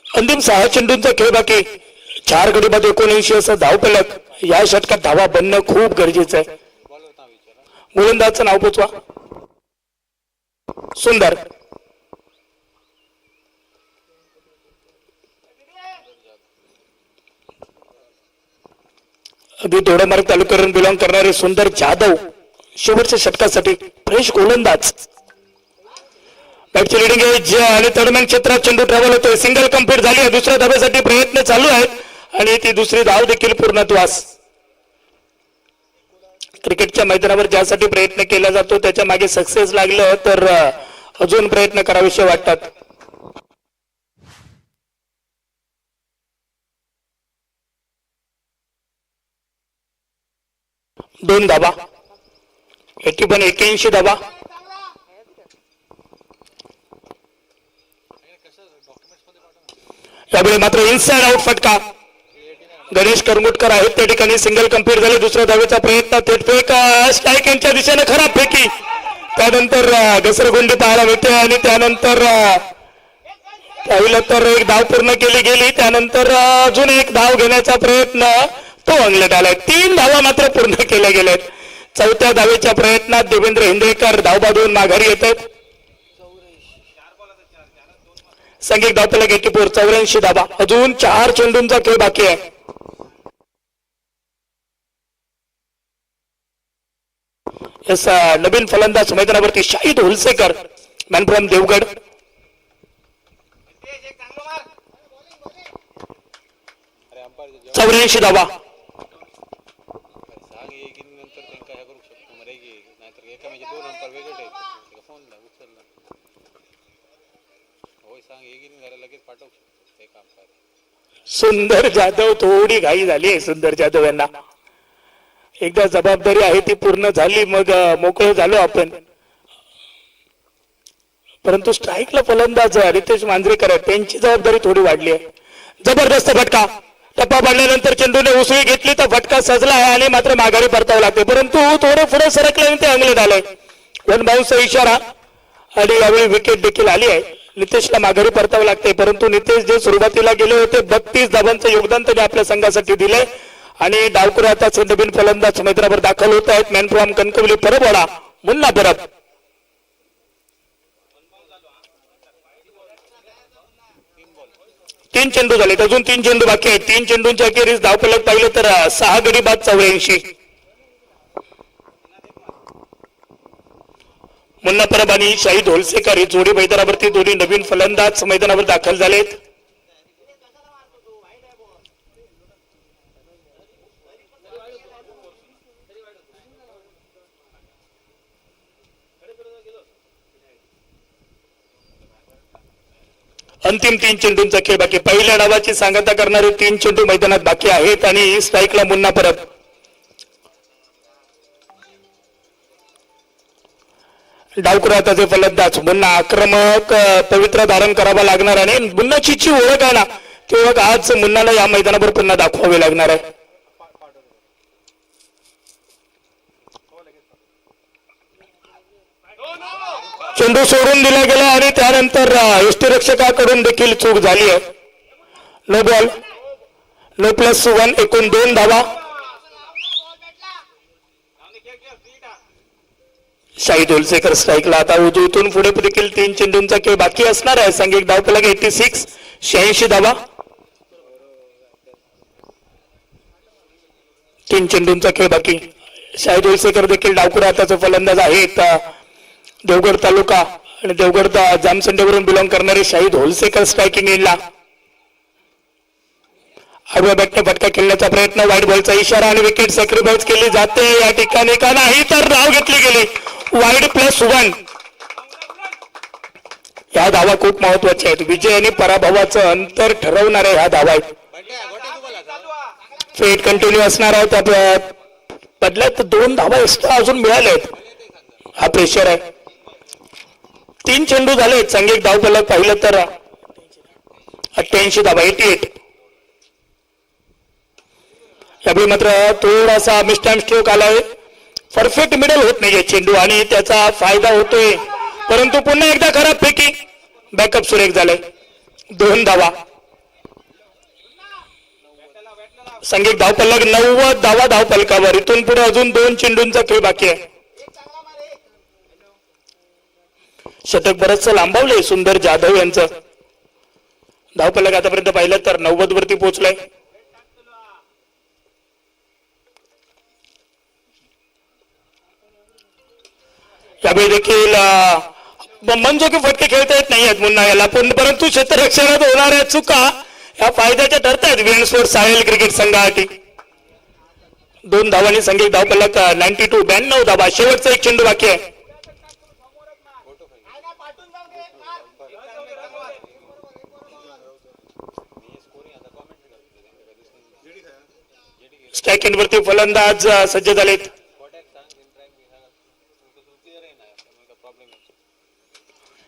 अंतिम 6 चेंडूंचा खेळ बाकी. 4 गडी बाद 79 असं धावफलक. या षटकात धावा बनणं खूप गरजेचं आहे. गोलंदाजचं नाव पोचवा. सुंदर अगदी दोडामार्ग तालुक्यावरून बिलॉंग करणारे सुंदर जाधव शेवटच्या षटकासाठी फ्रेश गोलंदाज. बॅटची लिडिंग एज आणि तडमॅन क्षेत्रात चेंडू ट्रॅव्हल होतोय. सिंगल कंप्लीट झाली आहे. दुसऱ्या धाब्यासाठी प्रयत्न चालू आहेत आणि ती दुसरी धाव देखील पूर्णत्वास. क्रिकेटच्या मैदानावर ज्यासाठी प्रयत्न केला जातो त्याच्या मागे सक्सेस लागलं तर अजून प्रयत्न करावेसे वाटतात. दोन धावा 81 धावा. यावेळी मात्र इनसाइड आउट फटका. गणेश करमुटकर आहेत त्या ठिकाणी. सिंगल कंप्लीट झाले. दुसऱ्या धावेचा प्रयत्न थेट फेक स्ट्राईक यांच्या दिशेने खराब फेकी. त्यानंतर घसरगुंडी पाहायला मिळते आणि त्यानंतर पाहिलं तर एक धाव पूर्ण केली गेली. त्यानंतर अजून एक धाव घेण्याचा प्रयत्न तो अंगलट आलाय. 3 धावा मात्र पूर्ण केल्या गेल्यात. चौथ्या धावेच्या प्रयत्नात देवेंद्र हिंद्रेकर धावबादून माघारी येत आहेत. सांघिक धावफलक 84 धावा. अजून 4 चेंडूंचा खेळ बाकी आहे. नवीन फलंदाज मैदानावरती शाहिद हुलसेकर मॅन फ्रॉम देवगड. चौऱ्याऐंशी धावा. सुंदर जाधव थोडी घाई झाली आहे. सुंदर जाधव यांना एकदा जबाबदारी आहे ती पूर्ण झाली मग मोकळं झालो आपण. परंतु स्ट्राईकला फलंदाज रितेश मांजरेकर आहेत त्यांची जबाबदारी थोडी वाढली आहे. जबरदस्त फटका. टप्पा पाडल्यानंतर चेंडूने उसळी घेतली तर फटका सजला आहे आणि मात्र माघारी परतावं लागते. परंतु थोडे पुढे सरकल्याने ते अंगलट आलंय. 1 बाउन्सचा इशारा आणि यावेळी विकेट देखील आली आहे. नितेशला माघारी परतावं लागते. परंतु नितेश जे सुरुवातीला गेले होते 32 धावांचं योगदान त्यांनी आपल्या संघासाठी दिले आणि डावकरू आता नवीन फलंदाज मैदानावर दाखल होत आहेत. Man from Kankavli Parabwada Munna Parab. तीन चेंडू झाले. अजून 3 चेंडू बाकी आहेत. 3 चेंडूंच्या अखेरीस धावफलक पाहिलं तर 6 गडी बाद 84. मुन्ना परब आणि शाहिद होलसेकर ही जोडी मैदानावरती दोन्ही नवीन फलंदाज मैदानावर दाखल झालेत. अंतिम 3 चेंडूंचा खेळ बाकी. पहिल्या डावाची सांगता करणारे 3 चेंडू मैदानात बाकी आहेत आणि स्ट्राईकला मुन्ना परब. डावकुराचे फलंदाज मुन्ना आक्रमक पवित्र धारण करावा लागणार आणि मुन्नाची जी ओळख आहे ना ती ओळख आज मुन्नाला या मैदानावर पुन्हा दाखवावी लागणार आहे. चेंडू सोडून दिला गेला आणि त्यानंतर यष्टीरक्षकाकडून देखील चूक झाली आहे. No ball. नो +1 एकूण 2 धावा. शाहिद होलसेकर स्ट्राईकला. आता उजवीतून पुढे देखील 3 चेंडूंचा खेळ बाकी असणार आहे. सांघिक धावफलक 86, 86 धावा. 3 चेंडूंचा खेळ बाकी. शाहिद होलसेकर देखील डावखुरा हाताचे फलंदाज आहेत. देवगड तालुका आणि देवगड जामसंडेवरून बिलॉंग करणारे शाहिद होलसेकर स्ट्रायकिंग एंडला. आडव्या बॅटने फटका खेळण्याचा प्रयत्न, वाईट बॉलचा इशारा आणि विकेट सॅक्रिफाईस केली जाते या ठिकाणी. का नाही तर धाव घेतली गेली. वाईड +1. ह्या धावा खूप महत्वाच्या आहेत. विजय आणि पराभवाचं अंतर ठरवणाऱ्या ह्या धावा आहेत. फेट कंटिन्यू असणार आहे. त्या बदल्यात 2 धावा एक्स्ट्रा अजून मिळाल्या आहेत. हा प्रेशर आहे. 3 चेंडू झाले. सांघिक धावफलक पाहिलं तर 88 धावा, 88. यावेळी मात्र थोडासा मिस्टाइम स्ट्रोक आलाय. परफेक्ट मिडल होत नाहीये चेंडू आणि त्याचा फायदा होतोय. परंतु पुन्हा एकदा खराब फेकी. बॅकअप सुरेख झालाय. 2 धावा. सांघिक धावफलक 90 धावा धावफलकावर. इथून पुढे अजून 2 चेंडूंचा खेळ बाकी आहे. शतक बरंच लांबवलंय सुंदर जाधव यांचं. धावफलक आतापर्यंत पाहिलं तर 90 वरती पोहोचलाय. यावेळी देखील मनजोगे फटके खेळता येत नाही आहेत मुन्ना याला, परंतु क्षेत्ररक्षणात होणाऱ्या चुका या फायद्याच्या ठरतायत विएनस्पोर्ट साहेल क्रिकेट संघासाठी. 2 धावांनी सांघिक धावफलक 92, 92 धावा. शेवटचा 1 चेंडू बाकी आहे. स्ट्राईक एंड वरती फलंदाज सज्ज झालेत.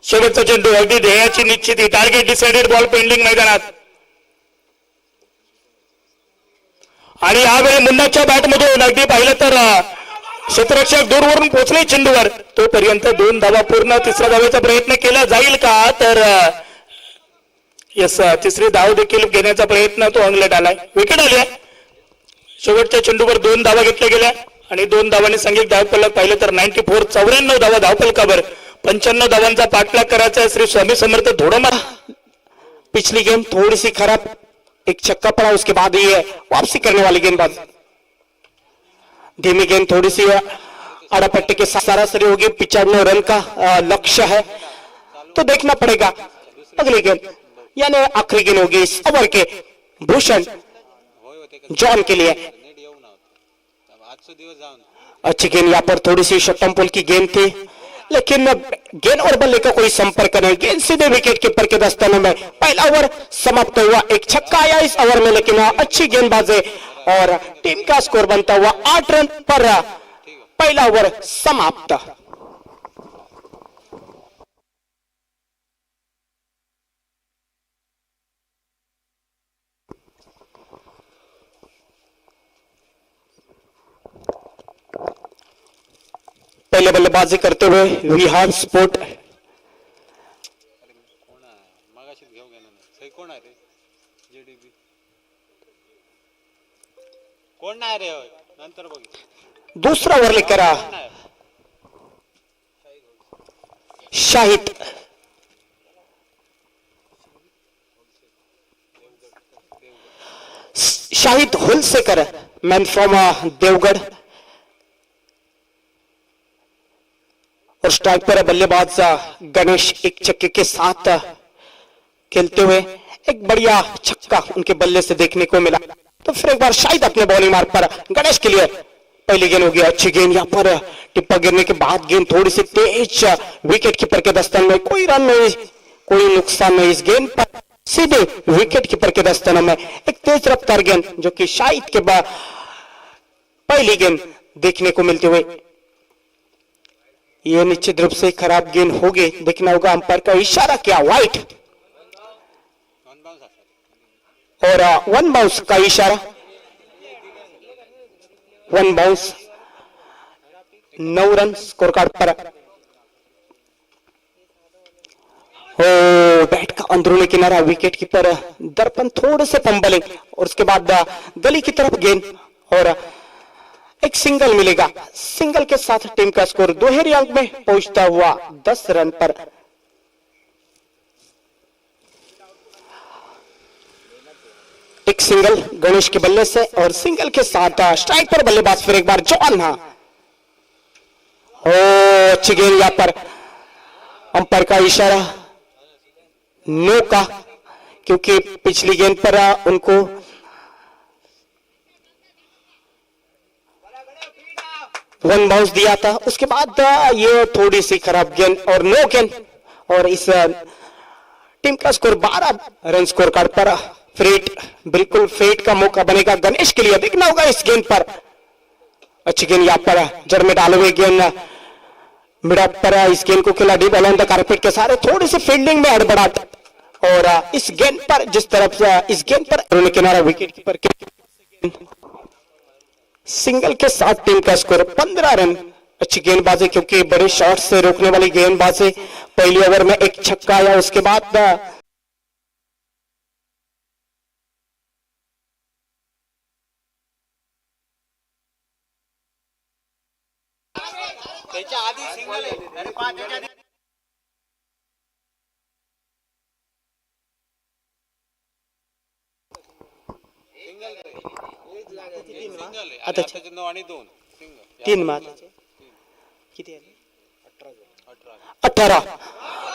शेवटचा चेंडू अगदी ध्येयाची निश्चिती. टार्गेट डिसाइडेड, बॉल पेंडिंग मैदानात. आणि यावेळी मुन्नाच्या बॅटमधून अगदी पाहिलं तर क्षेत्ररक्षक दूरवरून पोहोचले चेंडूवर. तोपर्यंत 2 धावा पूर्ण. तिसऱ्या धावेचा प्रयत्न केला जाईल का तर यस, तिसरी धाव देखील घेण्याचा प्रयत्न तो अंगलट आलाय. विकेट आली आहे. शेवटच्या चेंडूवर 2 धावा घेतल्या गेल्या आणि 2 धावांनी सांघिक धावफलक पाहिलं तर 94, 94 धावा धावफलकावर. 55 धावांचा पाठलाग करायचा है श्री स्वामी समर्थ धोड़मा. पिछली गेंद थोड़ी सी खराब, एक छक्का पड़ा, उसके बाद ये वापसी करने वाली गेंदबाज. धीमी गेंद थोड़ी सी अड़ापट्टी के साथ सरासरी होगी. 95 रन का लक्ष्य है तो देखना पड़ेगा. अगली गेंद यानी आखिरी गेंद होगी इस ओवर के भूषण जॉन के लिए. अच्छी गेंद यहाँ पर थोड़ी सी शॉर्ट पुल की गेंद थी, लेकिन गेंद और बल्ले का कोई संपर्क नहीं. गेंद सीधे विकेट कीपर के दस्ताने में. पहला ओवर समाप्त हुआ. एक छक्का आया इस ओवर में, लेकिन अच्छी गेंदबाजी और टीम का स्कोर बनता हुआ 8 रन पर पहला ओवर समाप्त. पहले बल्लेबाजी करते हुए विहार स्पोर्ट दूसरा ओवर लेकर शाहिद होलसेकर, मैन फ्रॉम देवगढ़. और स्ट्राइक पर बल्लेबाज गणेश एक छक्के के साथ खेलते हुए. एक बढ़िया छक्का उनके बल्ले से देखने को मिला. तो फिर एक बार शायद अपने बॉलिंग मार्ग पर गणेश के लिए पहली गेंद होगी. अच्छी गेंद. यहाँ पर टिप्पा गिरने के बाद गेंद थोड़ी सी तेज विकेट कीपर के दस्ताने में. कोई रन नहीं, कोई नुकसान नहीं इस गेंद पर. सीधे विकेट कीपर के दस्ताने में एक तेज रफ्तार गेंद जो कि शायद के बाद पहली गेंद देखने को मिलते हुए. यह निश्चित रूप से खराब गेंद होगी. देखना होगा अंपायर का इशारा क्या. वाइट और 1 बाउंस का इशारा. 1 बाउंस. 9 रन स्कोर कार्ड पर. बैट का अंदरूनी किनारा. विकेट कीपर दर्पण थोड़े से पंबलिंग और उसके बाद गली की तरफ गेंद और एक सिंगल मिलेगा। सिंगल के साथ टीम का स्कोर दोहरे अंक में पहुंचता हुआ 10 रन पर। एक सिंगल गणेश के बल्ले से और सिंगल के साथ स्ट्राइक पर बल्लेबाज फिर एक बार जॉन। अच्छी गेंद यहां पर अंपायर का इशारा नो का, क्योंकि पिछली गेंद पर उनको वन बाउंस दिया था। उसके बाद ये थोड़ी सी खराब गेंद और नो गेंद, और इस टीम का स्कोर 12 रन स्कोर कार्ड पर। फेट, बिल्कुल फेट का मौका बनेगा गणेश के लिए, देखना होगा इस गेंद पर। अच्छी गेंद यहां पर जड़ में डाले हुए गेंद मिड ऑफ पर इस गेंद को खेला डीप अलोंग द कारपेट के सारे, थोड़ी सी फील्डिंग में हड़बड़ाहट, और इस गेंद पर जिस तरफ से इस गेंद पर किनारा विकेट कीपर सिंगल के साथ टीम का स्कोर 15 रन। अच्छी गेंदबाजी, क्योंकि बड़े शॉट से रोकने वाली गेंदबाजी। पहली ओवर में एक छक्का आया, उसके बाद आता 3 मार किती आले? 18।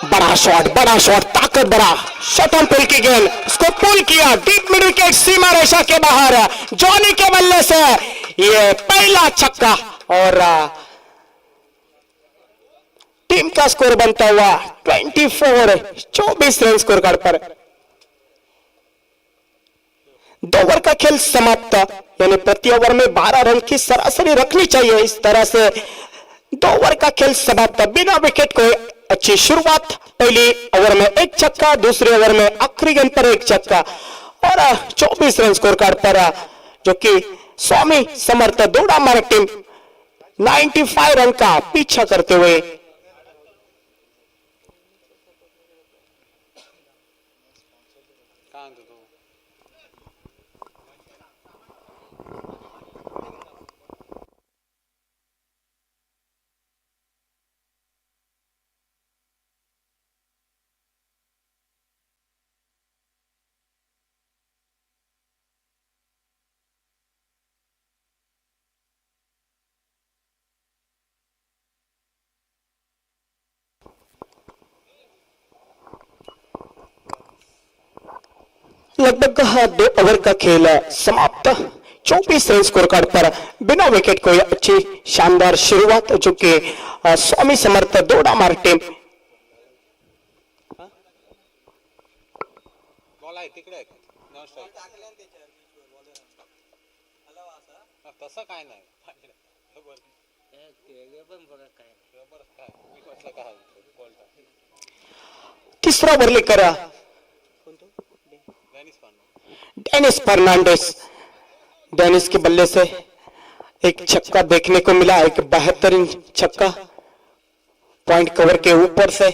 बड़ा शॉट ताकत बड़ा शॉट ऑन पुल की गेंद, उसको पुल किया डीप मिड विकेट सीमा रेखा के बाहर। जॉनी के बल्ले से ये पहला छक्का, और टीम का स्कोर बनता हुआ 24 रन स्कोर कार्ड पर। 2 ओवर का खेल समाप्त, यानी प्रति ओवर में 12 रन की सरासरी रखनी चाहिए। इस तरह से 2 ओवर का खेल समाप्त, बिना विकेट को अच्छी शुरुआत। पहली ओवर में एक छक्का, दूसरे ओवर में आखिरी गेंद पर एक छक्का, और 24 रन स्कोर कार्ड पर, जो कि स्वामी समर्थ दोडामार टीम 95 रन का पीछा करते हुए लगभग 2 ओवर का खेल समाप्त। 24 रन स्कोर कार्ड पर बिना विकेट को अच्छी शानदार शुरुआत, जो कि स्वामी समर्थ दोडामार टीम तीसरा ओवर लेकर डेनिस फर्नांडिस, डेनिस के बल्ले से एक छक्का देखने को मिला, एक बेहतरीन छक्का पॉइंट कवर के ऊपर से।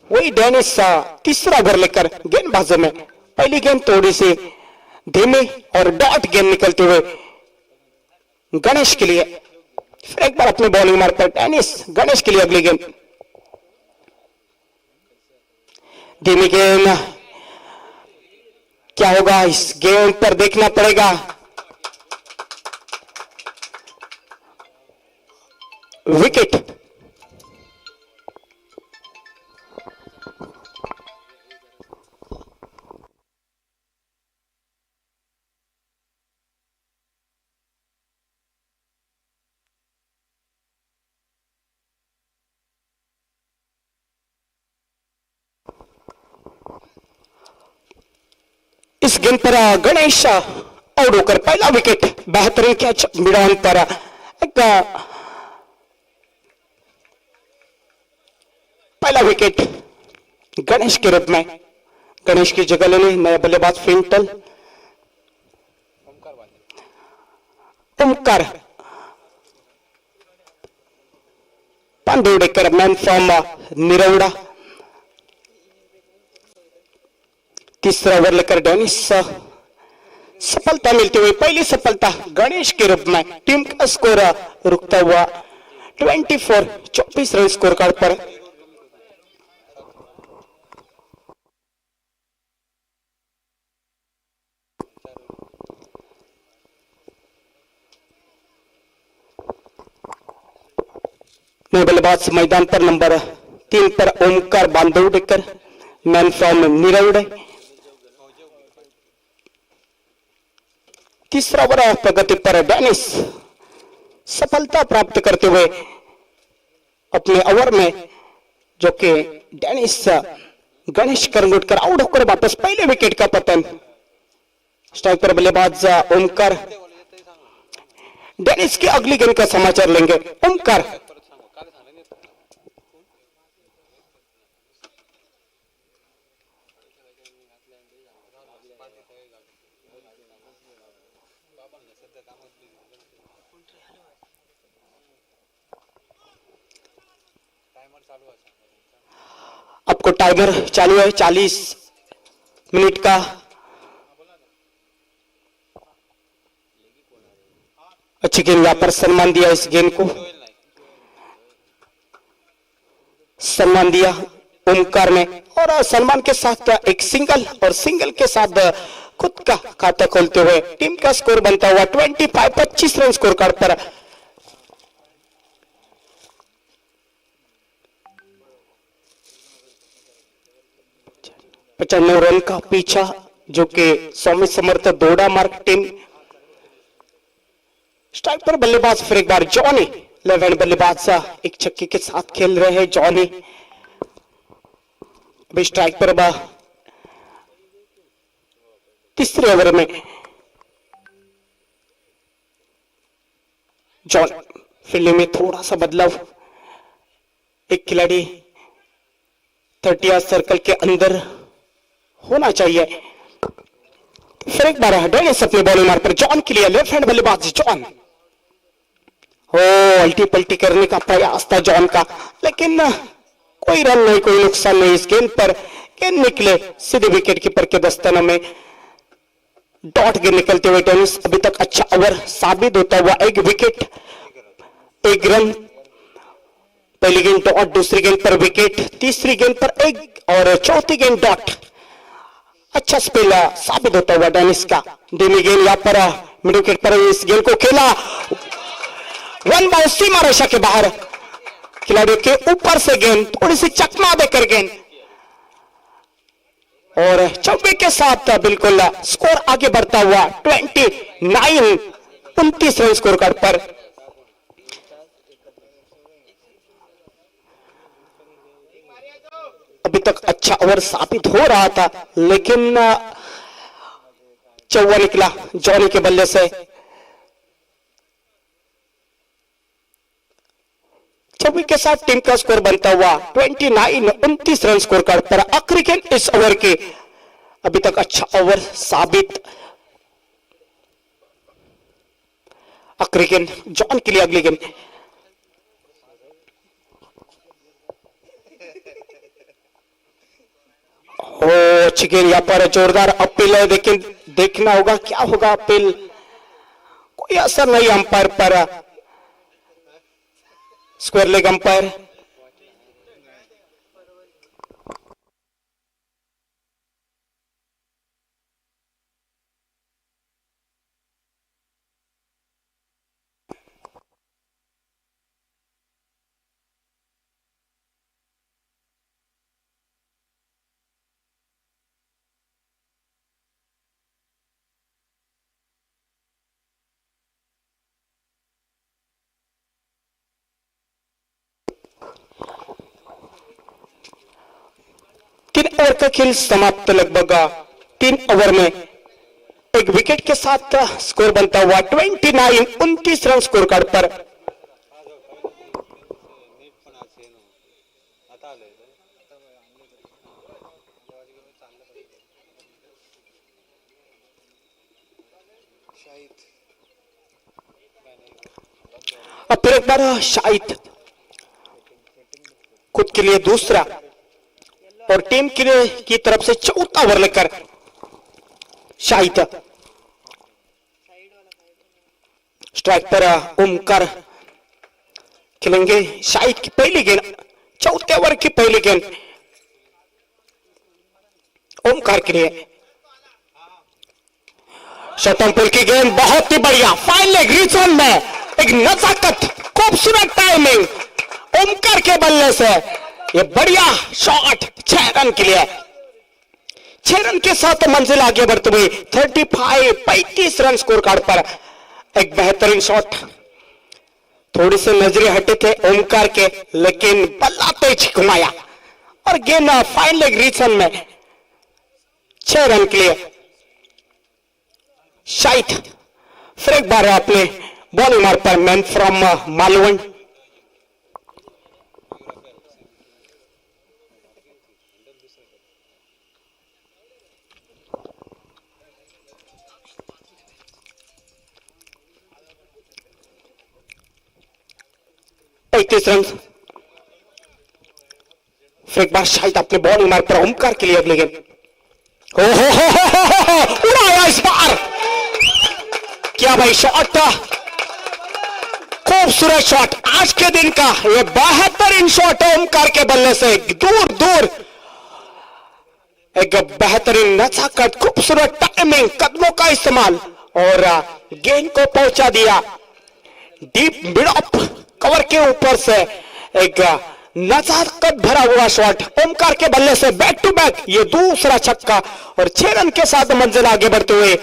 वही डेनिस तीसरा ओवर लेकर गेंदबाजी में पहली गेंद थोड़ी सी धीमी और डॉट गेंद निकलते हुए गणेश के लिए, फिर एक बार अपनी बॉलिंग मार पर डेनिस गणेश के लिए अगली गेंद धीमी गेंद। क्या होगा इस गेंद पर देखना पड़ेगा। विकेट। इस गेंद पर गणेश आउट होकर पहला विकेट, बेहतरीन कैच मिड ऑन पर। एक पहला विकेट गणेश के रूप में। गणेश की जगह लेने नया बल्लेबाज फिंटल ओमकार पांडुडेकर, मैन फ्रॉम निरौड़ा। तीसरा ओवर लेकर डेनिस सफलता मिलती हुई पहली सफलता गणेश के रूप में। टीम का स्कोर रुकता हुआ 24 रन स्कोर कार्ड पर। नए बल्लेबाज मैदान पर नंबर 3 पर ओमकार बांदवडेकर, मैन फ्रॉम निरवडे। तीसरा ओवर प्रगति पर डेनिस सफलता प्राप्त करते हुए अपने ओवर में, जो कि डेनिस गणेश करंगुटकर आउट होकर वापस पहले विकेट का पतन। स्ट्राइक पर बल्लेबाज ओमकार। डेनिस की अगली गेंद का समाचार लेंगे ओमकार। आपको टाइमर चालू है 40 मिनट का। अच्छी गेंद, यहां पर सम्मान दिया, इस गेंद को सम्मान दिया ओमकार ने, और सम्मान के साथ एक सिंगल, और सिंगल के साथ खुद का खाता खोलते हुए टीम का स्कोर बनता हुआ 25 रन स्कोर कार्ड पर। पचानवे रन का पीछा, जो कि स्वामी समर्थ दौड़ा मार्क टीम। स्ट्राइक पर बल्लेबाज फिर एक बार जॉनी, लेफ्ट हैंड बल्लेबाज एक छक्के के साथ खेल रहे हैं जॉनी। अभी स्ट्राइक पर तीसरे ओवर में जॉन फील्डिंग में थोड़ा सा बदलाव, एक खिलाड़ी 30 सर्कल के अंदर होना चाहिए। फिर एक बार डेनिस अपने बॉलिंग मार्क पर जॉन के लिए, लेफ्ट हैंड बल्लेबाज जॉन। हो, अल्टी पल्टी करने का प्रयास था जॉन का, लेकिन कोई रन नहीं, कोई नुकसान नहीं इस गेंद पर। गेंद निकले सीधे विकेट कीपर के दस्ताने में, डॉट गेंद निकलते हुए डेनिस अभी तक अच्छा ओवर साबित होता हुआ। एक विकेट, एक रन, पहली गेंद डॉट, दूसरी गेंद पर विकेट, तीसरी गेंद पर एक, और चौथी गेंद डॉट। अच्छा स्पेल साबित होता हुआ डेनिस का। डेमी गेंद यहां पर मिड विकेट पर इस गेंद को खेला, वन बाउंस सीमा रेखा के बाहर, खिलाड़ियों के ऊपर से गेंद थोड़ी सी चकमा देकर गेंद, और चौके के साथ बिल्कुल स्कोर आगे बढ़ता हुआ 29 रन स्कोर कार्ड पर। अभी तक अच्छा ओवर साबित हो रहा था, लेकिन चौवा निकला जॉनी के बल्ले से। चौबे के साथ टीम का स्कोर बनता हुआ 29 रन स्कोर कार्ड पर। आखिरी गेंद इस ओवर की, अभी तक अच्छा ओवर साबित। आखिरी गेंद जॉन के लिए, अगली गेंद। ओ, अच्छी गेंद, यहां पर जोरदार अपील है, लेकिन देखना होगा क्या होगा अपील। कोई असर नहीं अंपायर पर, स्क्वायर लेग अंपायर। तीन ओवर का खेल समाप्त, लगभग 3 ओवर में एक विकेट के साथ स्कोर बनता हुआ 29 रन स्कोर कार्ड पर। अब फिर एक बार शाहिद खुद के लिए दूसरा और टीम के लिए की तरफ से चौथा ओवर लेकर शाहिद स्ट्राइक पर ओमकार खेलेंगे। शाहिद की पहली गेंद, चौथे ओवर की पहली गेंद ओमकार के लिए। शॉर्ट पुल की गेंद बहुत ही बढ़िया, फाइन लेग रीजन में एक नजाकत, खूबसूरत टाइमिंग ओमकार के बल्ले से। ये बढ़िया शॉट 6 रन के लिए, 6 रन के साथ मंजिल आगे बढ़ते हुए 35 रन स्कोर कार्ड पर। एक बेहतरीन शॉट, थोड़ी सी नजरें हटे थे ओमकार के, लेकिन बल्ला तेज घुमाया और गेंद फाइन लेग रीजन में 6 रन के लिए। शाहिद फिर एक बार अपने बॉलिंग मार्ग पर, मैन फ्रॉम मालवण। रन। फिर एक बार शाहिद अपने बॉलिंग मार्ग पर ओमकार के लिए अगले गेंद। उड़ाया इस बार, क्या भाई शॉट था, खूबसूरत शॉट आज के दिन का। ये बेहतरीन शॉट है ओमकार के बल्ले से, दूर दूर एक बेहतरीन नजाकत, खूबसूरत टाइमिंग, कदमों का इस्तेमाल और गेंद को पहुंचा दिया डीप मिड ऑफ कवर के ऊपर से। एक नजाकत भरा हुआ शॉट ओमकार के बल्ले से, बैक टू बैक ये दूसरा छक्का और 6 रन के साथ मंजिल आगे बढ़ते हुए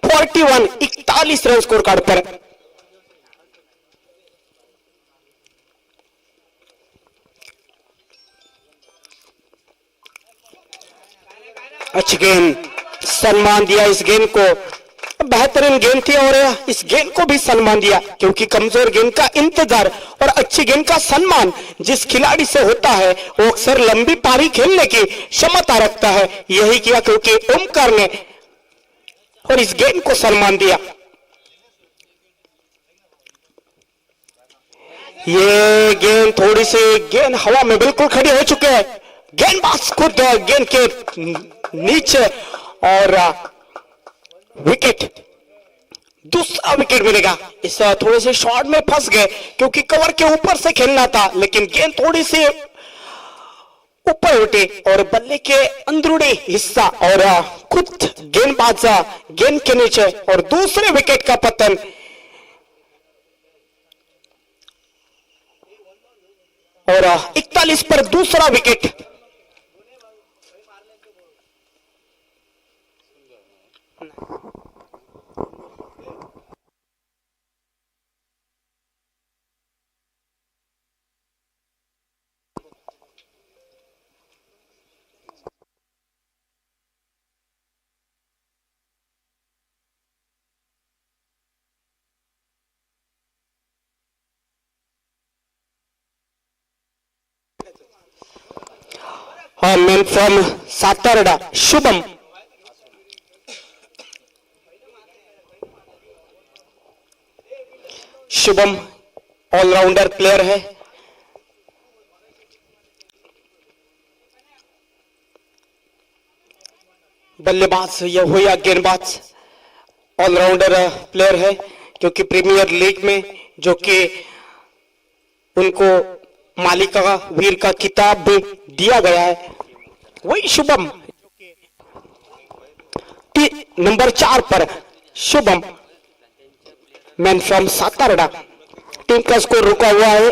41 रन स्कोर कार्ड पर। अच्छी गेंद, सम्मान दिया इस गेंद को, बेहतरीन गेंद थी और इस गेंद को भी सम्मान दिया, क्योंकि कमजोर गेंद का इंतजार और अच्छी गेंद का सम्मान जिस खिलाड़ी से होता है वो अक्सर लंबी पारी खेलने की क्षमता रखता है। यही किया क्योंकि ओमकार ने और इस गेंद को सम्मान दिया। ये गेंद थोड़ी सी गेंद हवा में बिल्कुल खड़ी हो चुके हैं, गेंदबाज खुद गेंद के नीचे और विकेट, दूसरा विकेट मिलेगा। इस थोड़े से शॉट में फंस गए क्योंकि कवर के ऊपर से खेलना था, लेकिन गेंद थोड़ी सी ऊपर उठे और बल्ले के अंदरूनी हिस्सा और खुद गेंदबाज गेंद के नीचे और दूसरे विकेट का पतन। और 41 पर दूसरा wicket. Man from Satarda Shubham. Shubham all rounder player है, बल्लेबाज हो या गेंदबाज, ऑलराउंडर प्लेयर है, क्योंकि प्रीमियर लीग में जो कि उनको मालिका वीर का किताब भी दिया गया है, वही शुभम नंबर 4 पर Shubham man from Satarda. Team का स्कोर रुका हुआ है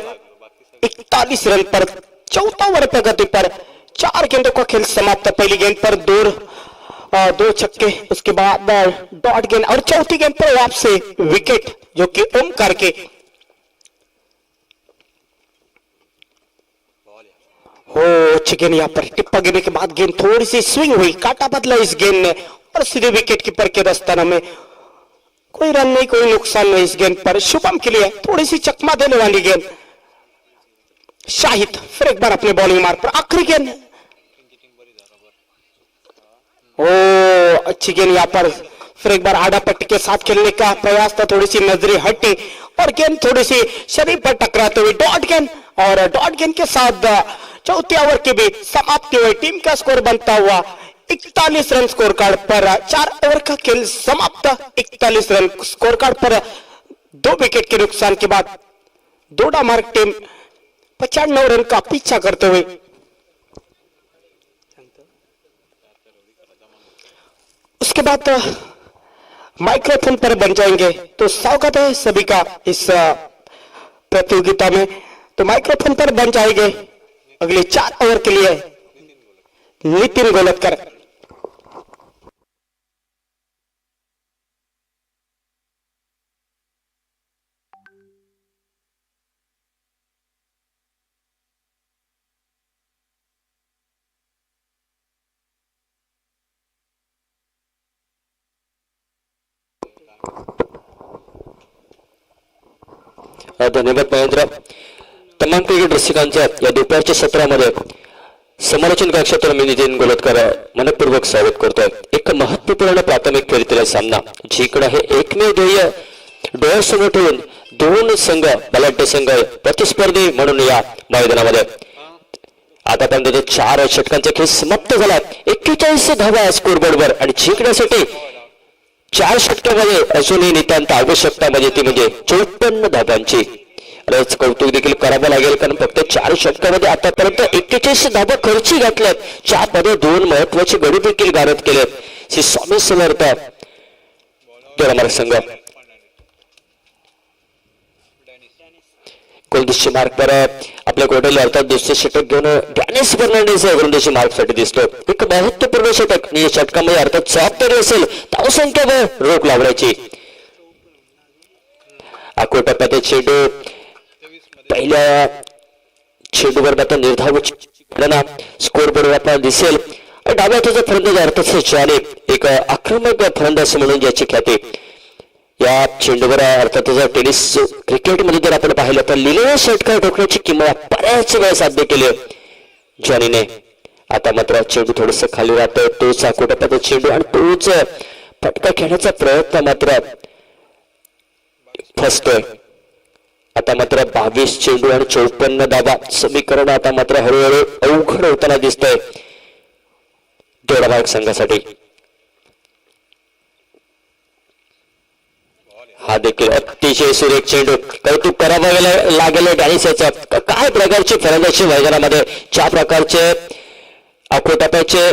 41 रन पर, चौथा ओवर प्रगति पर, 4 गेंदों का खेल समाप्त। पहली गेंद पर 2 छक्के, उसके बाद डॉट गेंद और चौथी गेंद पर वापसी विकेट जो कि ओमकार के। अच्छी गेंद यहाँ पर टिप्पा गिरने के बाद गेंद थोड़ी सी स्विंग हुई, काटा बदला इस गेंद ने और सीधे विकेट कीपर के दस्ताना में। कोई रन नहीं, कोई नुकसान नहीं इस गेंद पर। शुभम के लिए थोड़ी सी चकमा देने वाली गेंद। शाहिद फिर एक बार अपने बॉलिंग मार्ग पर, आखिरी गेंद। अच्छी गेंद यहाँ पर फिर एक बार आड़ा पट्टी के साथ खेलने का प्रयास था, थोड़ी सी नजरें हटी और गेंद थोड़ी सी शरीर पर टकराते हुए डॉट गेंद, और डॉट गेंद के साथ चौथे ओवर की भी समाप्ति हुई। टीम का स्कोर बनता हुआ 41 रन स्कोर कार्ड पर। 4 ओवर का खेल समाप्त, 41 रन स्कोर कार्ड पर 2 विकेट के नुकसान के बाद दोड़ा मार्ग टीम 95 रन का पीछा करते हुए उसके बाद माइक्रोफोन पर बन जाएंगे। तो स्वागत है सभी का इस प्रतियोगिता में। तो माइक्रोफोन पर बन जाएंगे अगले 4 ओवर के लिए नितिन गोलतकर। धन्यवाद महेंद्र. तमाम क्रिकेट रसिकांच्या या दुपारच्या सत्रामध्ये समालोचन कक्षातून मी नितीन गोलतकर मनपूर्वक स्वागत करतोय. एक महत्वपूर्ण प्राथमिक फेरीतील सामना जिंकणं हे एकमेव ध्येय डोळ्यासमोर ठेवून 2 संघ बलाढ्य संघ प्रतिस्पर्धी म्हणून या मैदानामध्ये आतापर्यंत 4 षटकांचा खेळ समाप्त झाला. 41 धावा स्कोरबोर्डवर आणि जिंकण्यासाठी 4 षटकामध्ये अजूनही नितांत आवश्यकता ती म्हणजे 54 धावांची. रच कौतुक देखील करावं लागेल कारण फक्त 4 षटकामध्ये आतापर्यंत 41 धावा खर्ची घातल्यात. 4 मध्ये 2 महत्वाचे गडी देखील गारद केलेत. श्री स्वामी समर्थ दोडामार्ग संघ गोलंदाजी मार्ग पर आपल्या गोडले अर्थात दुसरे षटक घेऊन डॅनिस फर्नांडिस गोलंदाजी मार्ग साठी दिसतो. एक महत्वपूर्ण षटक आणि षटकामध्ये अर्थात जबाबदारी असेल धावसंख्येवर रोख लावण्याची. अकोटप्यात चेंडू पहिल्या चेंडूवर आता निर्धाव स्कोर बोर्डवर आपल्याला दिसेल. डाव्या हाताचा फलंदाज अर्थात जॉनी एक आक्रमक फलंदाज म्हणून ज्याची ख्याती या चेंडूवर अर्थात टेनिस क्रिकेटमध्ये जर आपण पाहिलं तर लिहिलेल्या षटकार ठोकण्याची किंमत बऱ्याच वेळा साध्य केली जॉनीने. आता मात्र चेंडू थोडस खाली राहतोय. तोच अकोटप्याचा चेंडू आणि तोच फटका खेळण्याचा प्रयत्न मात्र फसतोय. आता मात्र 22 चेंडू आणि 54 धावा समीकरण आता मात्र हळूहळू अवघड होताना दिसतंय दोडामार्ग संघासाठी. हा देखील अतिशय सुरेख चेंडू कौतुक करावं लागेल डॅनिस याचं. काय प्रकारची फलंदाजी मैदानामध्ये ज्या प्रकारचे अकोटाप्याचे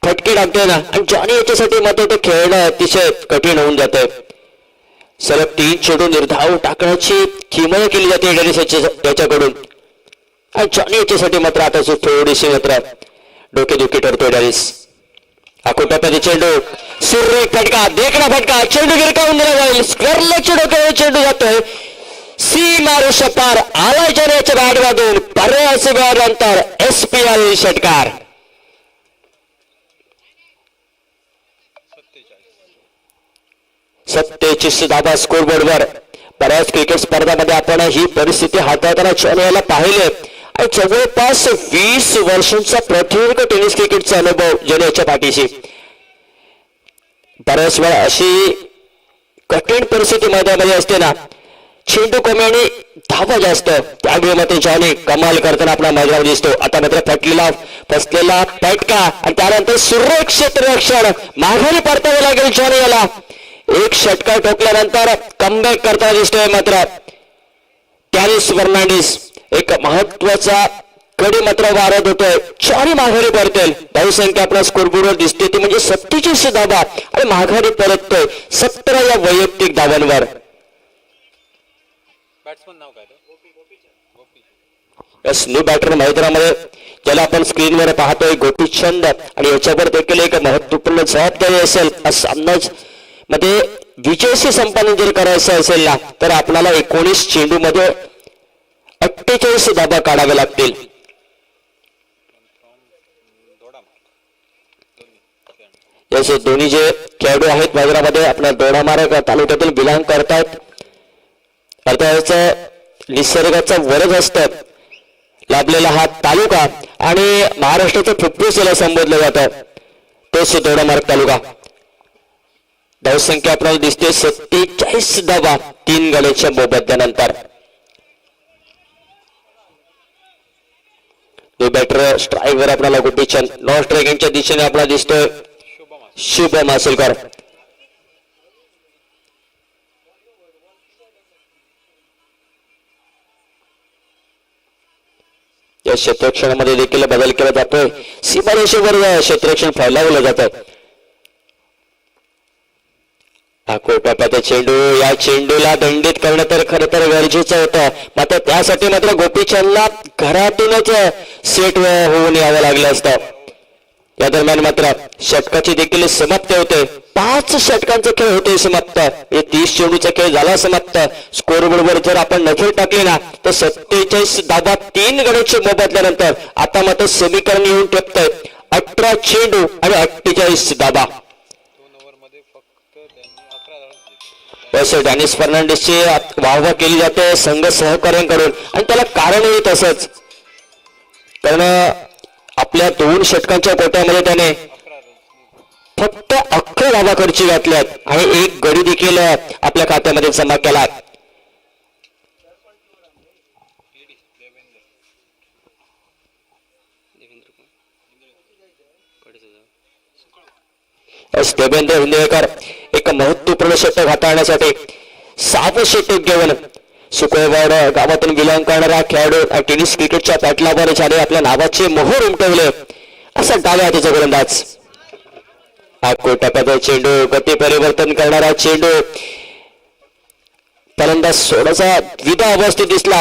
फटके टाकतोय ना आणि जॉनी याच्यासाठी मात्र ते खेळणं अतिशय कठीण होऊन जातंय. सलग 3 चेंडू निर्धाव टाकण्याची किंमत केली जाते डॅनिस याच्याकडून आणि जॉनी याच्यासाठी मात्र आता थोडीशी मात्र डोकेदुखी ठरतोय डॅनिस. अकोटाप्याचे चेंडू सुरेख फटका देखणा फटका चेंडू गिरकावून दिला जाईल. स्क्वेअरलेगच्या डोक्यावर चेंडू जातोय. सीमारेषा पार आलाय जॉनीच्या बॅट वाजून बऱ्याच वेळानंतर SPL षटकार. सत्तेचाळीस धावा स्कोरबोर्डवर. बऱ्याच क्रिकेट स्पर्धामध्ये आपण ही परिस्थिती हाताळताना जॉनी याला पाहिले आणि जवळपास 20 वर्षांचा प्रदीर्घ टेनिस क्रिकेटचा अनुभव जॉनी याच्या पाठीशी. बऱ्याच वेळा अशी कठीण परिस्थिती मैदानामध्ये असते ना चेंडू कमी आणि धावा जास्त त्यावेळी मात्र जॉनी कमाल करताना आपला मैदानामध्ये दिसतो. आता मात्र फसलेला फटका आणि त्यानंतर सुरेख क्षेत्ररक्षण माघारी परतावे लागेल जॉनी याला. एक षटकार ठोकल्यानंतर कमबॅक करताना दिसतोय मात्र डॅनिस फर्नांडिस. एक महत्वाचा गडी मात्र वारत होतोय. 4 माघारी परतेल. धावसंख्या आपल्या स्कोरबोर्डवर दिसते ती म्हणजे 47 धावा आणि माघारी परततोय 17 या वैयक्तिक धावांवर. न्यू बॅटर मैदानामध्ये ज्याला आपण स्क्रीनवर पाहतोय गोपीचंद आणि याच्यावर देखील एक महत्वपूर्ण जबाबदारी असेल. सामना मध्ये विजयशी संपादन जर करायचं असेल ना तर आपल्याला 19 चेंडू मध्ये 48 धाबा काढावे लागतील. याचे दोन्ही जे खेळाडू आहेत मैदानामध्ये आपल्या दोडामार्ग तालुक्यातील बिलॉंग करतात. अर्थात निसर्गाचा वरद असतात लाभलेला हा तालुका आणि महाराष्ट्राचं फुफ्फुस याला संबोधलं जातं तोच दोडामार्ग तालुका. धावसंख्या आपल्याला दिसते 47 धावा 3 गड्याच्या मोबदल्यानंतर. बॅटर स्ट्राईकवर आपल्याला गोपीचंद. नॉन स्ट्रायकिंगच्या दिशेने आपल्याला दिसतोय शुभम मासुलकर. या क्षेत्ररक्षणामध्ये देखील बदल केला जातोय. सीमारेषेवर क्षेत्ररक्षण फैलावलं जातं. टप्प्याचा चेंडू, या चेंडूला दंडित करणं तर खरं तर गरजेचं होतं. मात्र त्यासाठी मात्र गोपीचंदला घरातूनच सेट होऊन यावं लागलं असतं. या दरम्यान मात्र षटकाची देखील समाप्ती होते. 5 षटकांचा खेळ होते समाप्त. 30 चेंडूचा खेळ झाला समाप्त. स्कोर बोर्डवर जर आपण नजर टाकली ना तर 47 धावा 3 गड्यांच्या मोबदल्यानंतर आता मात्र समीकरण येऊन ठेपतंय 18 चेंडू आणि 48 धावा. डॅनिस फर्नांडिसची वाहवा केली जाते संघ सहकार्यांकडून आणि त्याला कारणही तसंच. कारण आपल्या 2 षटकांच्या कोट्यामध्ये त्याने फक्त 11 धावा खर्ची घातल्यात आणि 1 गडी देखील आपल्या खात्यामध्ये जमा केला. देवेंद्र हिंदवेकर एक महत्वपूर्ण षटक हाताळण्यासाठी 7 षटक घेऊन सुकोयवाड गावातून बिलॉंग करणारा खेळाडू टेनिस क्रिकेटच्या पॅटलावर ज्याने आपल्या नावाचे मोहर उमटवले असा डाव्या हाताचा गोलंदाज. टप्प्याचा चेंडू, गती परिवर्तन करणारा चेंडू, फलंदाज थोडासा द्विधा अवस्थेत दिसला.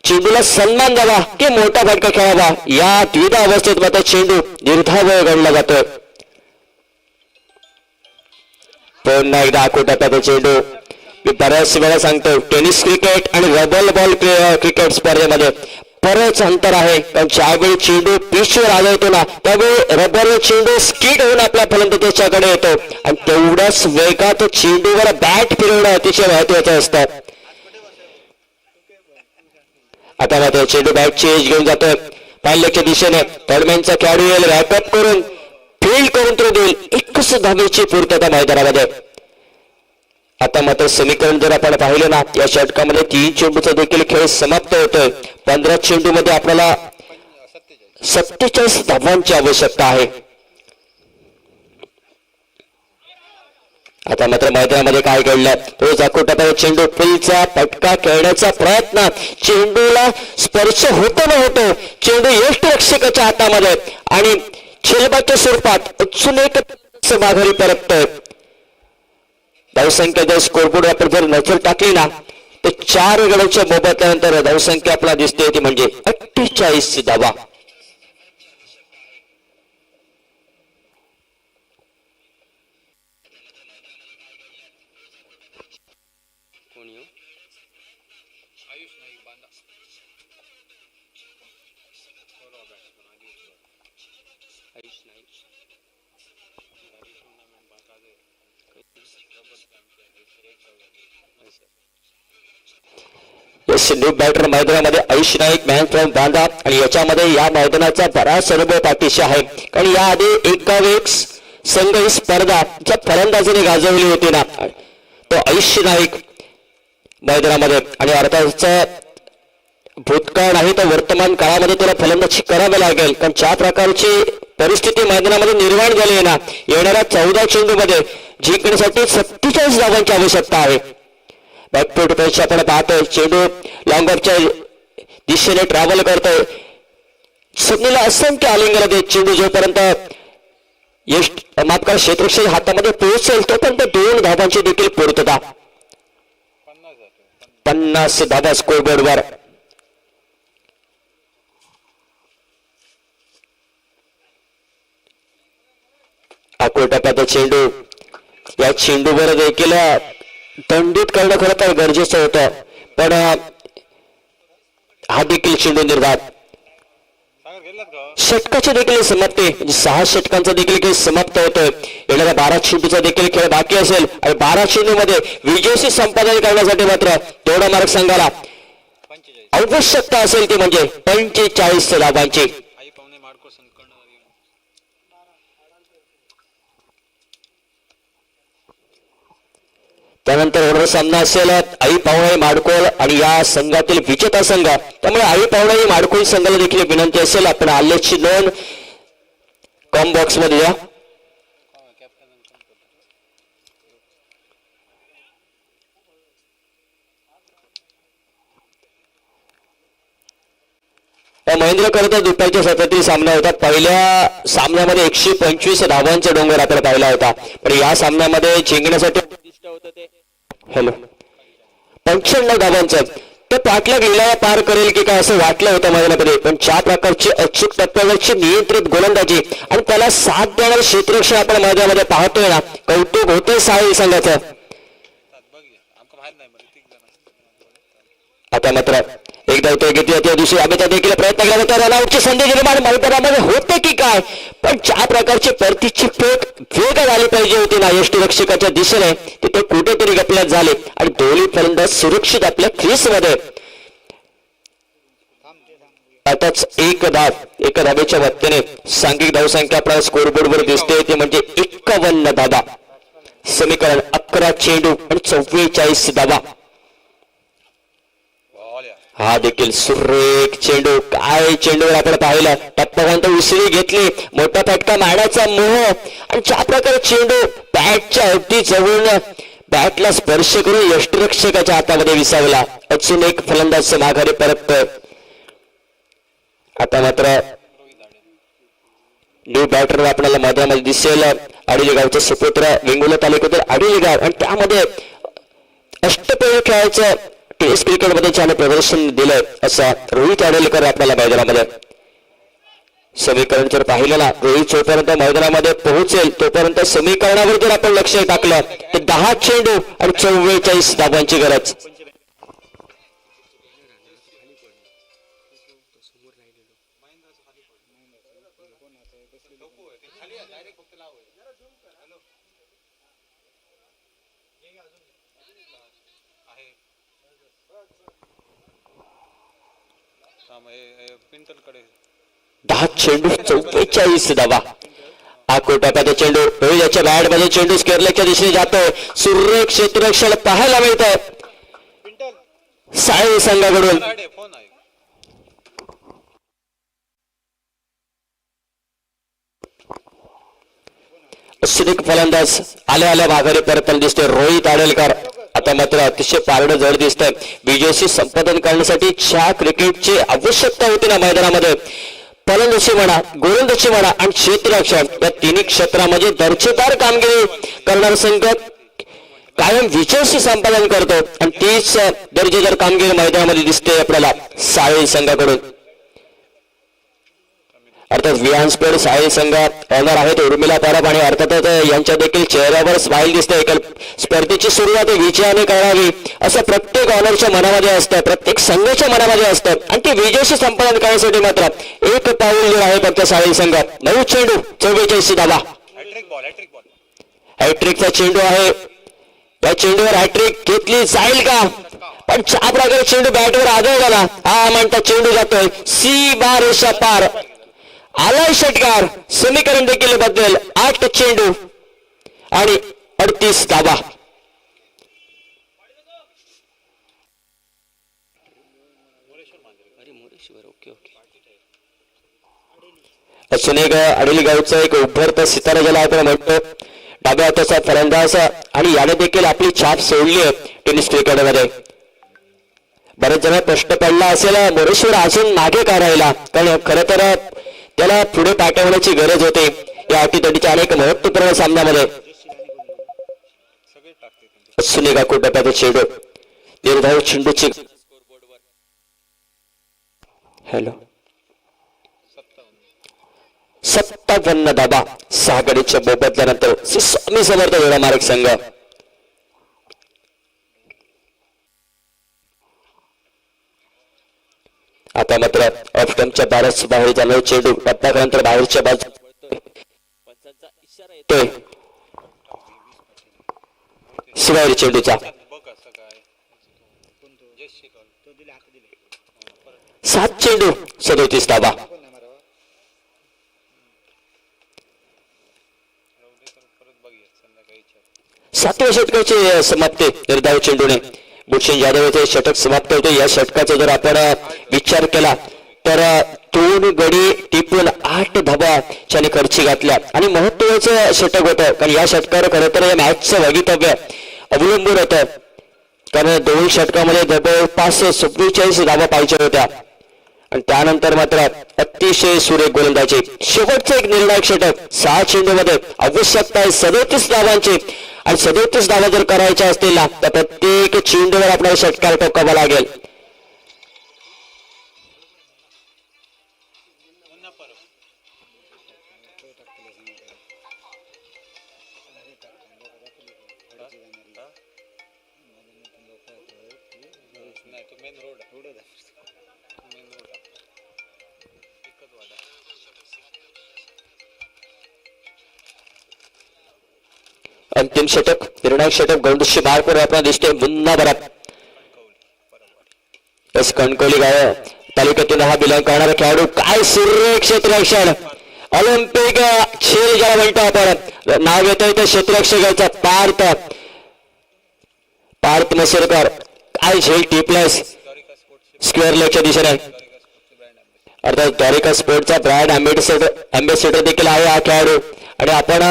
चेंडूला सन्मान द्यावा की मोठा फटका खेळावा या द्विधा अवस्थेत मात्र चेंडू दीर्घावय गणला जातोय. पुन्हा एकदा टप्प्याचा चेंडू. मी बऱ्याच वेळा सांगतो टेनिस क्रिकेट आणि रबर बॉल क्रिकेट स्पर्धेमध्ये बरंच अंतर आहे. कारण ज्यावेळी चेंडू पिचवर आदळतो ना त्यावेळी रबर चेंडू स्किड होऊन आपल्या फलंदाजाच्याकडे येतो आणि तेवढ्याच वेगात चेंडूवर बॅट फिरवणं अतिशय महत्वाचं असतं. आता मात्र चेंडू बॅट चेंज घेऊन जातोय पायलच्या दिशेने. थर्डमॅनचा खेळाडू येईल रॅकअप करून फील्ड करून तो देईल. 1 धावेची पूर्तता मैदानामध्ये. आता मात्र समीकरण जर आपण पाहिलं ना या षटकामध्ये 3 चेंडूचा देखील खेळ समाप्त होतोय. 15 चेंडू मध्ये आपल्याला 47 धावांची आवश्यकता आहे. आता मात्र मैदानामध्ये काय घडलं तो टप्प्याचा चेंडू पुलचा फटका खेळण्याचा प्रयत्न. चेंडूला स्पर्श होतो न होतो चेंडू यष्टिरक्षकाच्या हातामध्ये आणि झेलबाच्या स्वरूपात अजून एक माघारी परततोय. धावसंख्या जर स्कोरबोर्ड आपण जर नजर टाकली ना तर 4 गड्यांच्या मोबदल्यानंतर धावसंख्या आपल्याला दिसते ती म्हणजे 48 धावा. न्यू बॅटर मैदानामध्ये आयुष नाईक मॅन फ्रॉम बांधा आणि याच्यामध्ये या मैदानाचा बराच अनुभव पाठीशी आहे. कारण याआधी 1 गाव 1 संघ ही स्पर्धा ज्या फलंदाजीने गाजवली होती ना तो आयुष नाईक मैदानामध्ये आणि अर्थाचा भूतकाळ नाही तर वर्तमान काळामध्ये त्याला फलंदाजी करावी लागेल. कारण ज्या प्रकारची परिस्थिती मैदानामध्ये निर्माण झाली आहे ना येणाऱ्या 14 चेंडूमध्ये जिंकण्यासाठी 47 धावांची आवश्यकता आहे. बॅकफूट पेक्षा आपण पाहतोय चेंडू लॉंग ऑफच्या दिशेने ट्रॅव्हल करतोय. सगळीला असंख्य आलिंगन देत चेंडू जोपर्यंत माफ करा क्षेत्ररक्षक हातामध्ये पोहोचेल तोपर्यंत 2 धावांची देखील पूर्तता. 50 धावा स्कोरबोर्डवर. टप्प्याचा चेंडू, या चेंडूवर देखील दंडित करणं खरं तर गरजेचं होतं पण हा देखील चेंडू निर्धार. षटकाची देखील समाप्ती 6 षटकांचा देखील खेळ समाप्त होतोय. येणाऱ्या 12 चेंडूचा देखील खेळ बाकी असेल आणि 12 चेंडू मध्ये विजयशी संपादन करण्यासाठी मात्र तेवढा मार्ग संघाला आवश्यकता असेल ती म्हणजे 45 धावांची. त्यानंतर होणारा सामना असेल आई पाहुणे माडकोळ आणि या संघातील विजेता संघ. त्यामुळे आई पाहुणे माडकोळ संघाला देखील विनंती असेल आपण आल्याची नोंद कॉम बॉक्स मध्ये द्या. महेंद्र खरं तर दुपारच्या सत्रातील सामना होता. पहिल्या सामन्यामध्ये 125 धावांचा डोंगर आपल्याला पाहिला होता, पण या सामन्यामध्ये जिंकण्यासाठी हॅलो 95 धावांचं ते पाठलाग लिलावा पार करेल की काय असं वाटलं होतं मैदानामध्ये. पण ज्या प्रकारची अचूक टप्प्यावरची नियंत्रित गोलंदाजी आणि त्याला साथ देणारे क्षेत्ररक्षण आपण मैदानामध्ये पाहतोय ना, कौतुक होते साहिल संघाचं. आता मात्र एकदा तो घेतली त्या दिवशी आम्ही देखील प्रयत्न केला होता. रनआउटची संधी निर्माण मैदानामध्ये होते की काय, पण ज्या प्रकारची परतीची फेक वेगात आली पाहिजे होती ना यष्टीरक्षकाच्या दिशेने, तिथे कुठेतरी गपल्यात झाले आणि दोन्ही फलंदाज सुरक्षित आपल्या क्रीजमध्ये. आताच एक धावेच्या मदतीने सांघिक धावसंख्या आपल्याला स्कोरबोर्डवर दिसते, ते म्हणजे 51 धावा. समीकरण 11 चेंडू आणि 44 धावा. हा देखील सुरेख चेंडू, काय चेंडूवर आपण पाहिलं टप्प्यापर्यंत उसळी घेतली, मोठा फटका मारण्याचा मोह आणि ज्या प्रकारे चेंडू बॅटच्या अगदी जवळ बॅटला स्पर्श करून यष्टीरक्षकाच्या हातामध्ये विसावला. अजून एक फलंदाज माघारी परततोय. आता मात्र न्यू बॅटर आपल्याला मैदानामध्ये दिसेल. आडिली गावचे सुपुत्र, वेंगुर्ला तालुक्यातील आडिली गाव, आणि त्यामध्ये अष्टपैलू खेळायचं टेस्ट क्रिकेटमध्ये ज्याने प्रदर्शन दिलंय असं रोहित आडेलकर आपल्याला मैदानामध्ये. समीकरण जर पाहिलं ना, रोहित जोपर्यंत मैदानामध्ये पोहोचेल तोपर्यंत समीकरणावर जर आपण लक्ष टाकलं तर 10 चेंडू आणि 44 धावांची गरज. दहा चेंडू 44 धावा. आकोटाचा चेंडू रोहितच्या बॅट मध्ये चेंडू स्केअरलेगच्या दिशेने जातोय. सुरेख क्षेत्ररक्षण पाहायला मिळतंय साहिल संघाकडून. सुरेख फलंदाज आल्या माघारी परतताना दिसतोय रोहित आडेलकर. आता मात्र अतिशय पारडं जड दिसतंय. विजयशी संपादन करण्यासाठी ज्या क्रिकेटची आवश्यकता होती ना मैदानामध्ये, फलंदाजी म्हणा, गोलंदाजी म्हणा आणि क्षेत्ररक्षण, या तिन्ही क्षेत्रामध्ये दर्जेदार कामगिरी करणारा संघ कायम विजयशी संपादन करतो आणि तीच दर्जेदार कामगिरी मैदानामध्ये दिसते आपल्याला साहिल संघाकडून. अर्थात विहान स्पेड साहिल संघ ऑनर आहेत उर्मिला परब, आणि अर्थातच यांच्या देखील चेहऱ्यावर स्माईल दिसते. स्पर्धेची सुरुवात विजयाने करावी असं प्रत्येक ऑनरच्या मनामध्ये असतं, प्रत्येक संघाच्या मनामध्ये असतं, आणि ते विजयशी संपादन करण्यासाठी मात्र एक पाऊल जे आहे फक्त साहिल संघ. 9 चेंडू 44 धावा. हॅट्रिकचा चेंडू आहे, या चेंडूवर हॅट्रिक घेतली जाईल का, पण ज्या प्रकारे चेंडू बॅटवर आदळला ना, हा म्हणता चेंडू जातोय सीमा रेषा पार. आलाय षटकार. समीकरण देखील बदलेल. 8 चेंडू आणि 38 धावा. अजून एक आडिली गावचा एक उभरता सितारा ज्याला आपण म्हणतो, डाव्या हाताचा फलंदाज, आणि याने देखील आपली छाप सोडली आहे टेनिस क्रिकेटमध्ये. बरेच जण प्रश्न पडला असेल मोरेश्वर अजून मागे का राहिला, कारण खरं तर त्याला पुढे पाठवण्याची गरज होती या अटीतटीच्या अनेक महत्वपूर्ण सामन्यामध्ये. सुनेगा कुटुंबाचा चेंडू, निर्धाव चेंडूची हॅलो 57 धाबा. 6 गडीच्या मोबदल्यानंतर स्वामी समर्थ वेळामार्ग संघ. आता मात्र ऑफस्टंपच्या बारस बाहेर झालं चेंडू, टप्प्यानंतर बाहेरच्या बाजू येतोय शिवाय चेंडूचा. 7 चेंडू 37 धावा. 7व्या षटकाची समाप्ती निर्धाव चेंडूने. भूषण जाधवचे षटक समाप्त होते. या षटकाचा जर आपण विचार केला तर 2 गडी टिपून 8 धावा त्याने खर्ची घातल्या, आणि महत्वाचं षटक होतं कारण या षटकावर खरं तर या मॅचचं भवितव्य अवलंबून होतं, कारण 2 षटकामध्ये जवळपास 44 धावा पाहिजे होत्या. आणि त्यानंतर मात्र अतिशय सुरेख गोलंदाजी. शेवटचं एक निर्णायक षटक 6 चेंडूमध्ये आवश्यकता आहे 37 धावांची आणि 37 धावा जर करायच्या असतील ना तर प्रत्येक चेंडूवर आपल्याला षटकार ठोकावा लागेल. अंतिम षटक निर्णायक षटक गोलंदाजी बाहेर करून आपल्याला दिसतोय पुन्हा बरात. एस कणकवली गाव तालुक्यातून हा बिलॉंग करणारा खेळाडू. काय सुरेख क्षेत्ररक्षण. ऑलिम्पिक खेळ ज्याला म्हणतो आपण नाव येतोय त्या क्षेत्ररक्षकाचा पार्थ मसुरकर. काय झेल टी प्लस स्क्वेअर लेगच्या दिशेने अर्थात द्वारिका स्पोर्टचा ब्रँड अँबॅसेडर देखील आहे हा खेळाडू. आणि आपण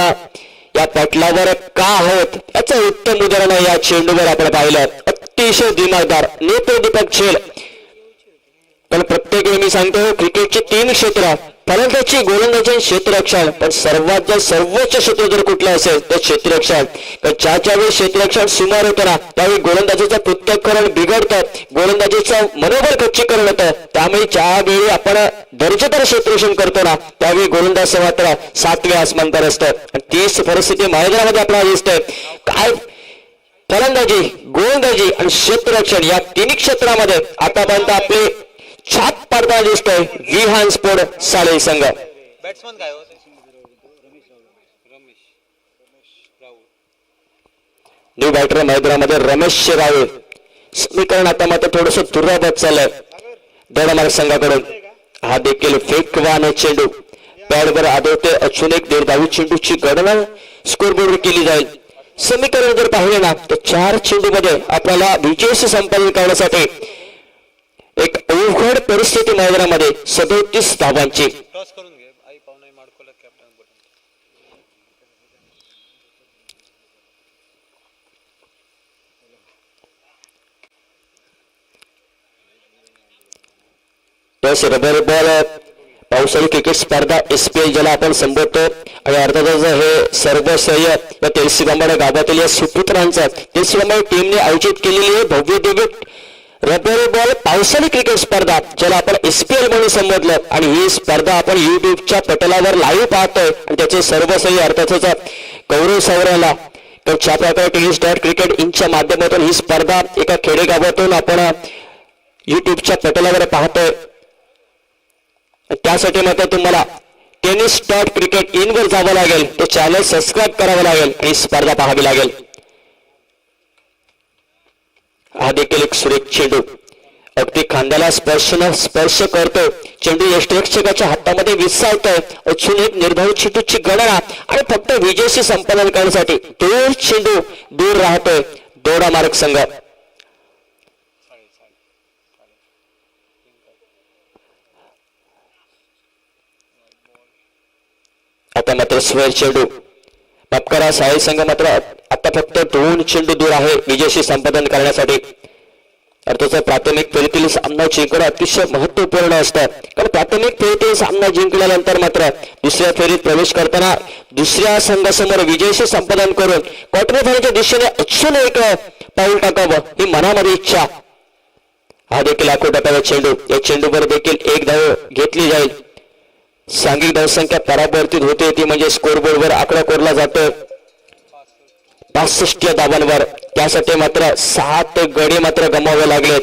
या पटलावर का आहोत याचं उत्तम उदाहरण या चेंडूवर आपण पाहिलं. अतिशय दिमागदार नेत्रदीपक खेळ. पण प्रत्येक वेळी मी सांगतो क्रिकेटची 3 क्षेत्र फलंदाजी गोलंदाजी क्षेत्ररक्षण. पण सर्वात जर सर्वोच्च क्षेत्र जर कुठलं असेल तर क्षेत्ररक्षण. तर ज्यावेळी क्षेत्ररक्षण सुमार होतं ना त्यावेळी गोलंदाजीचं पृथक्करण बिघडतं गोलंदाजीचं मनोबल खच्चीकरण होतं. त्यामुळे ज्यावेळी आपण दर्जेदार क्षेत्ररक्षण करतो ना त्यावेळी गोलंदाज मात्र 7व्या आसमानावर असतं. आणि तीच परिस्थिती मैदानामध्ये आपल्याला दिसते. काय फलंदाजी गोलंदाजी आणि क्षेत्ररक्षण या 3 क्षेत्रामध्ये आतापर्यंत आपले छाप पाडताना दिसतोय विहान स्पोर्ट साळे संघ. बॅट्समन काय न्यू बॅटर मैदानामध्ये रमेश राहुल. समीकरण आता मात्र थोडस दुरावत चाललंय दोडामार्ग संघाकडून. हा देखील फेकवान चेंडू पॅडवर आदळते. अजून एक 1.5 चेंडूची गणना स्कोरबोर्डवर केली जाईल. समीकरण जर पाहिले ना तर 4 चेंडूमध्ये आपल्याला विजय संपादन करण्यासाठी एक अवघड परिस्थिती मैदानामध्ये 37 धावांची. टॉस करून घे आई पाहुणे माडकोला कॅप्टन बटन. बस रबर बॉल पावसाळी क्रिकेट स्पर्धा SPL ज्याला आपण संबोधतो. आणि अर्थातच हे सर्व श्रेय या तेलसीबांबडा गावातील या सुपुत्रांचा तेलसीबांबडा टीमने आयोजित केलेली भव्य दिव्य रबर बॉल पावसाळी क्रिकेट स्पर्धा ज्याला आपण SPL म्हणून संबोधलं. आणि ही स्पर्धा आपण युट्यूबच्या पटलावर लाईव्ह पाहतोय. आणि त्याचे सर्व श्रेय अर्थातच गौरव सावराला तर ज्या प्रकारे tennis.cricket इंच्या माध्यमातून ही स्पर्धा एका खेडेगावातून आपण युट्यूबच्या पटलावर पाहतोय. त्यासाठी मात्र तुम्हाला tennis.cricket इन वर जावं लागेल. तो चॅनल सबस्क्राईब करावं लागेल आणि स्पर्धा पाहावी लागेल. हा देखील एक सुरेख चेंडू अगदी खांद्याला स्पर्श करतो. चेंडू यष्टिरक्षकाच्या हातामध्ये विसावतोय. अजून एक निर्धारित चेंडूची गणना आणि फक्त विजयशी संपादन करण्यासाठी 2 चेंडू दूर राहतोय दोडामार्ग संघ. आता मात्र स्क्वेअर चेंडू पपकरा साई संघ मात्र आता फक्त 2 चेंडू दूर आहे विजयशी संपादन करण्यासाठी. अर्थात प्राथमिक फेरीतील सामना जिंकणं अतिशय महत्वपूर्ण असतं. कारण प्राथमिक फेरीतील सामना जिंकल्यानंतर मात्र दुसऱ्या फेरीत प्रवेश करताना दुसऱ्या संघासमोर विजयशी संपादन करून क्वार्टर फायनलच्या दिशेने अजून एक पाऊल टाकावं ही मनामध्ये इच्छा. हा देखील आखून टाकावा चेंडू. या चेंडूवर देखील 1 धाव घेतली जाईल. सांघिक धावसंख्या परावर्तित होते ती म्हणजे स्कोरबोर्डवर आकडा कोरला जातो 65 धावांवर. त्यासाठी मात्र 7 गडी मात्र गमावे लागले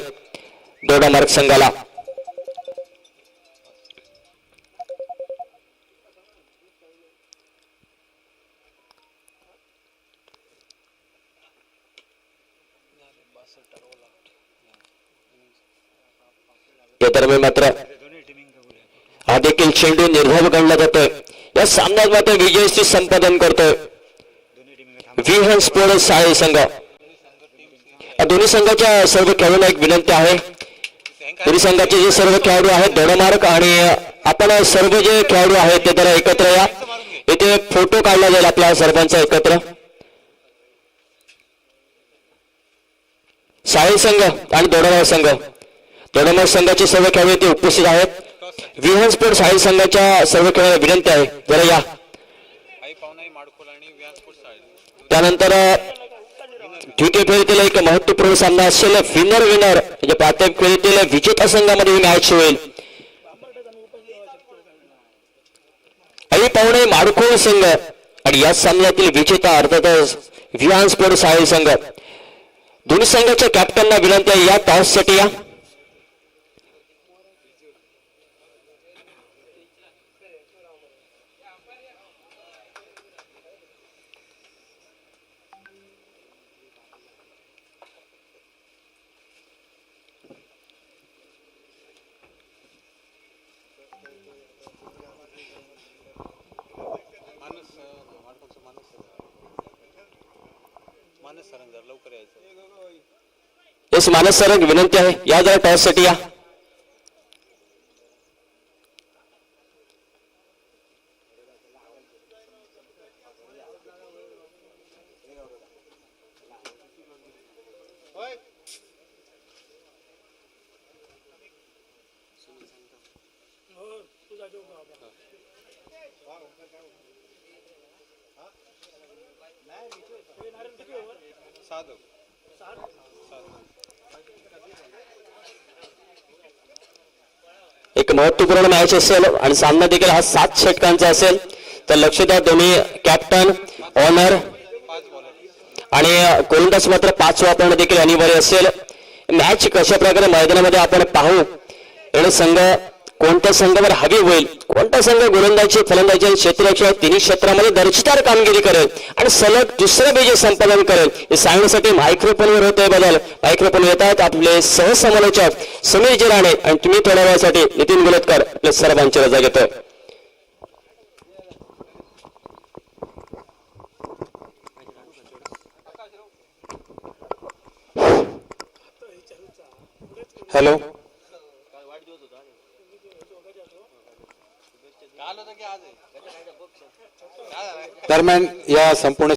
दोडामार्ग संघाला. त्या दरम्यान मात्र हा देखील चेंडू निर्धाव गणला जातोय. या सामन्यात मात्र विजयशी संपादन करतोय विहान स्पोर्ट साळे संघ. दोन्ही संघाच्या सर्व खेळाडूंना एक विनंती आहे. दोन्ही संघाचे जे सर्व खेळाडू आहेत दोडामार्ग आणि आपण सर्व जे खेळाडू आहेत ते जरा एकत्र या. इथे फोटो काढला जाईल आपल्या सर्वांचा एकत्र. साळे संघ आणि दोडामार्ग संघ टोर्नामेंट संघाचे सर्व खेळाडू ते उपस्थित आहेत. विहान स्पोर्ट्स साहिल संघाच्या सर्व खेळाडूंना विनंती आहे जरा या. आई पावनाई माडखोल आणि व्यान स्पोर्ट्स आहे. त्यानंतर द्वितीय फेरीतील एक महत्वपूर्ण सामना असेल. विनर म्हणजे प्राथमिक फेरीतील विजेता संघामध्ये ही मॅच होईल. आई पावणे माडखोल संघ आणि या सामन्यातील विजेता अर्थातच विहान स्पोर्ट्स साहिल संघ. दोन्ही संघाच्या कॅप्टनना विनंती आहे या टॉससाठी या. मानस सरंजार लवकर यायचं. येस मानस सर विनंती आहे या जरा टॉससाठी या. साधू एक महत्वपूर्ण मॅच असेल आणि सामना देखील हा 7 षटकांचा असेल. तर लक्ष द्या दोन्ही कॅप्टन ऑनर 5 बॉलर आणि गोलंदाज मात्र 5 वापरणं देखील अनिवार्य असेल. मॅच कशा प्रकारे मैदानामध्ये आपण पाहू आणि संघ कोणत्या संघावर हवी होईल, कोणता संघ गोलंदाजी फलंदाजी आणि क्षेत्ररक्षण तिन्ही क्षेत्रामध्ये दर्जेदार कामगिरी करेल आणि सलग दुसरे विजय संपादन करेल हे सांगण्यासाठी मायक्रोफोनवर होतोय बदल. मायक्रोफोन येत आहेत आपले सहसमालोचक समीर जिराणे आणि तुम्ही थोड्या वेळासाठी नितीन गुलतकर आपल्या सर्वांची रजा घेतोय. हॅलो. काल होतं की आज आहे. दरम्यान या संपूर्ण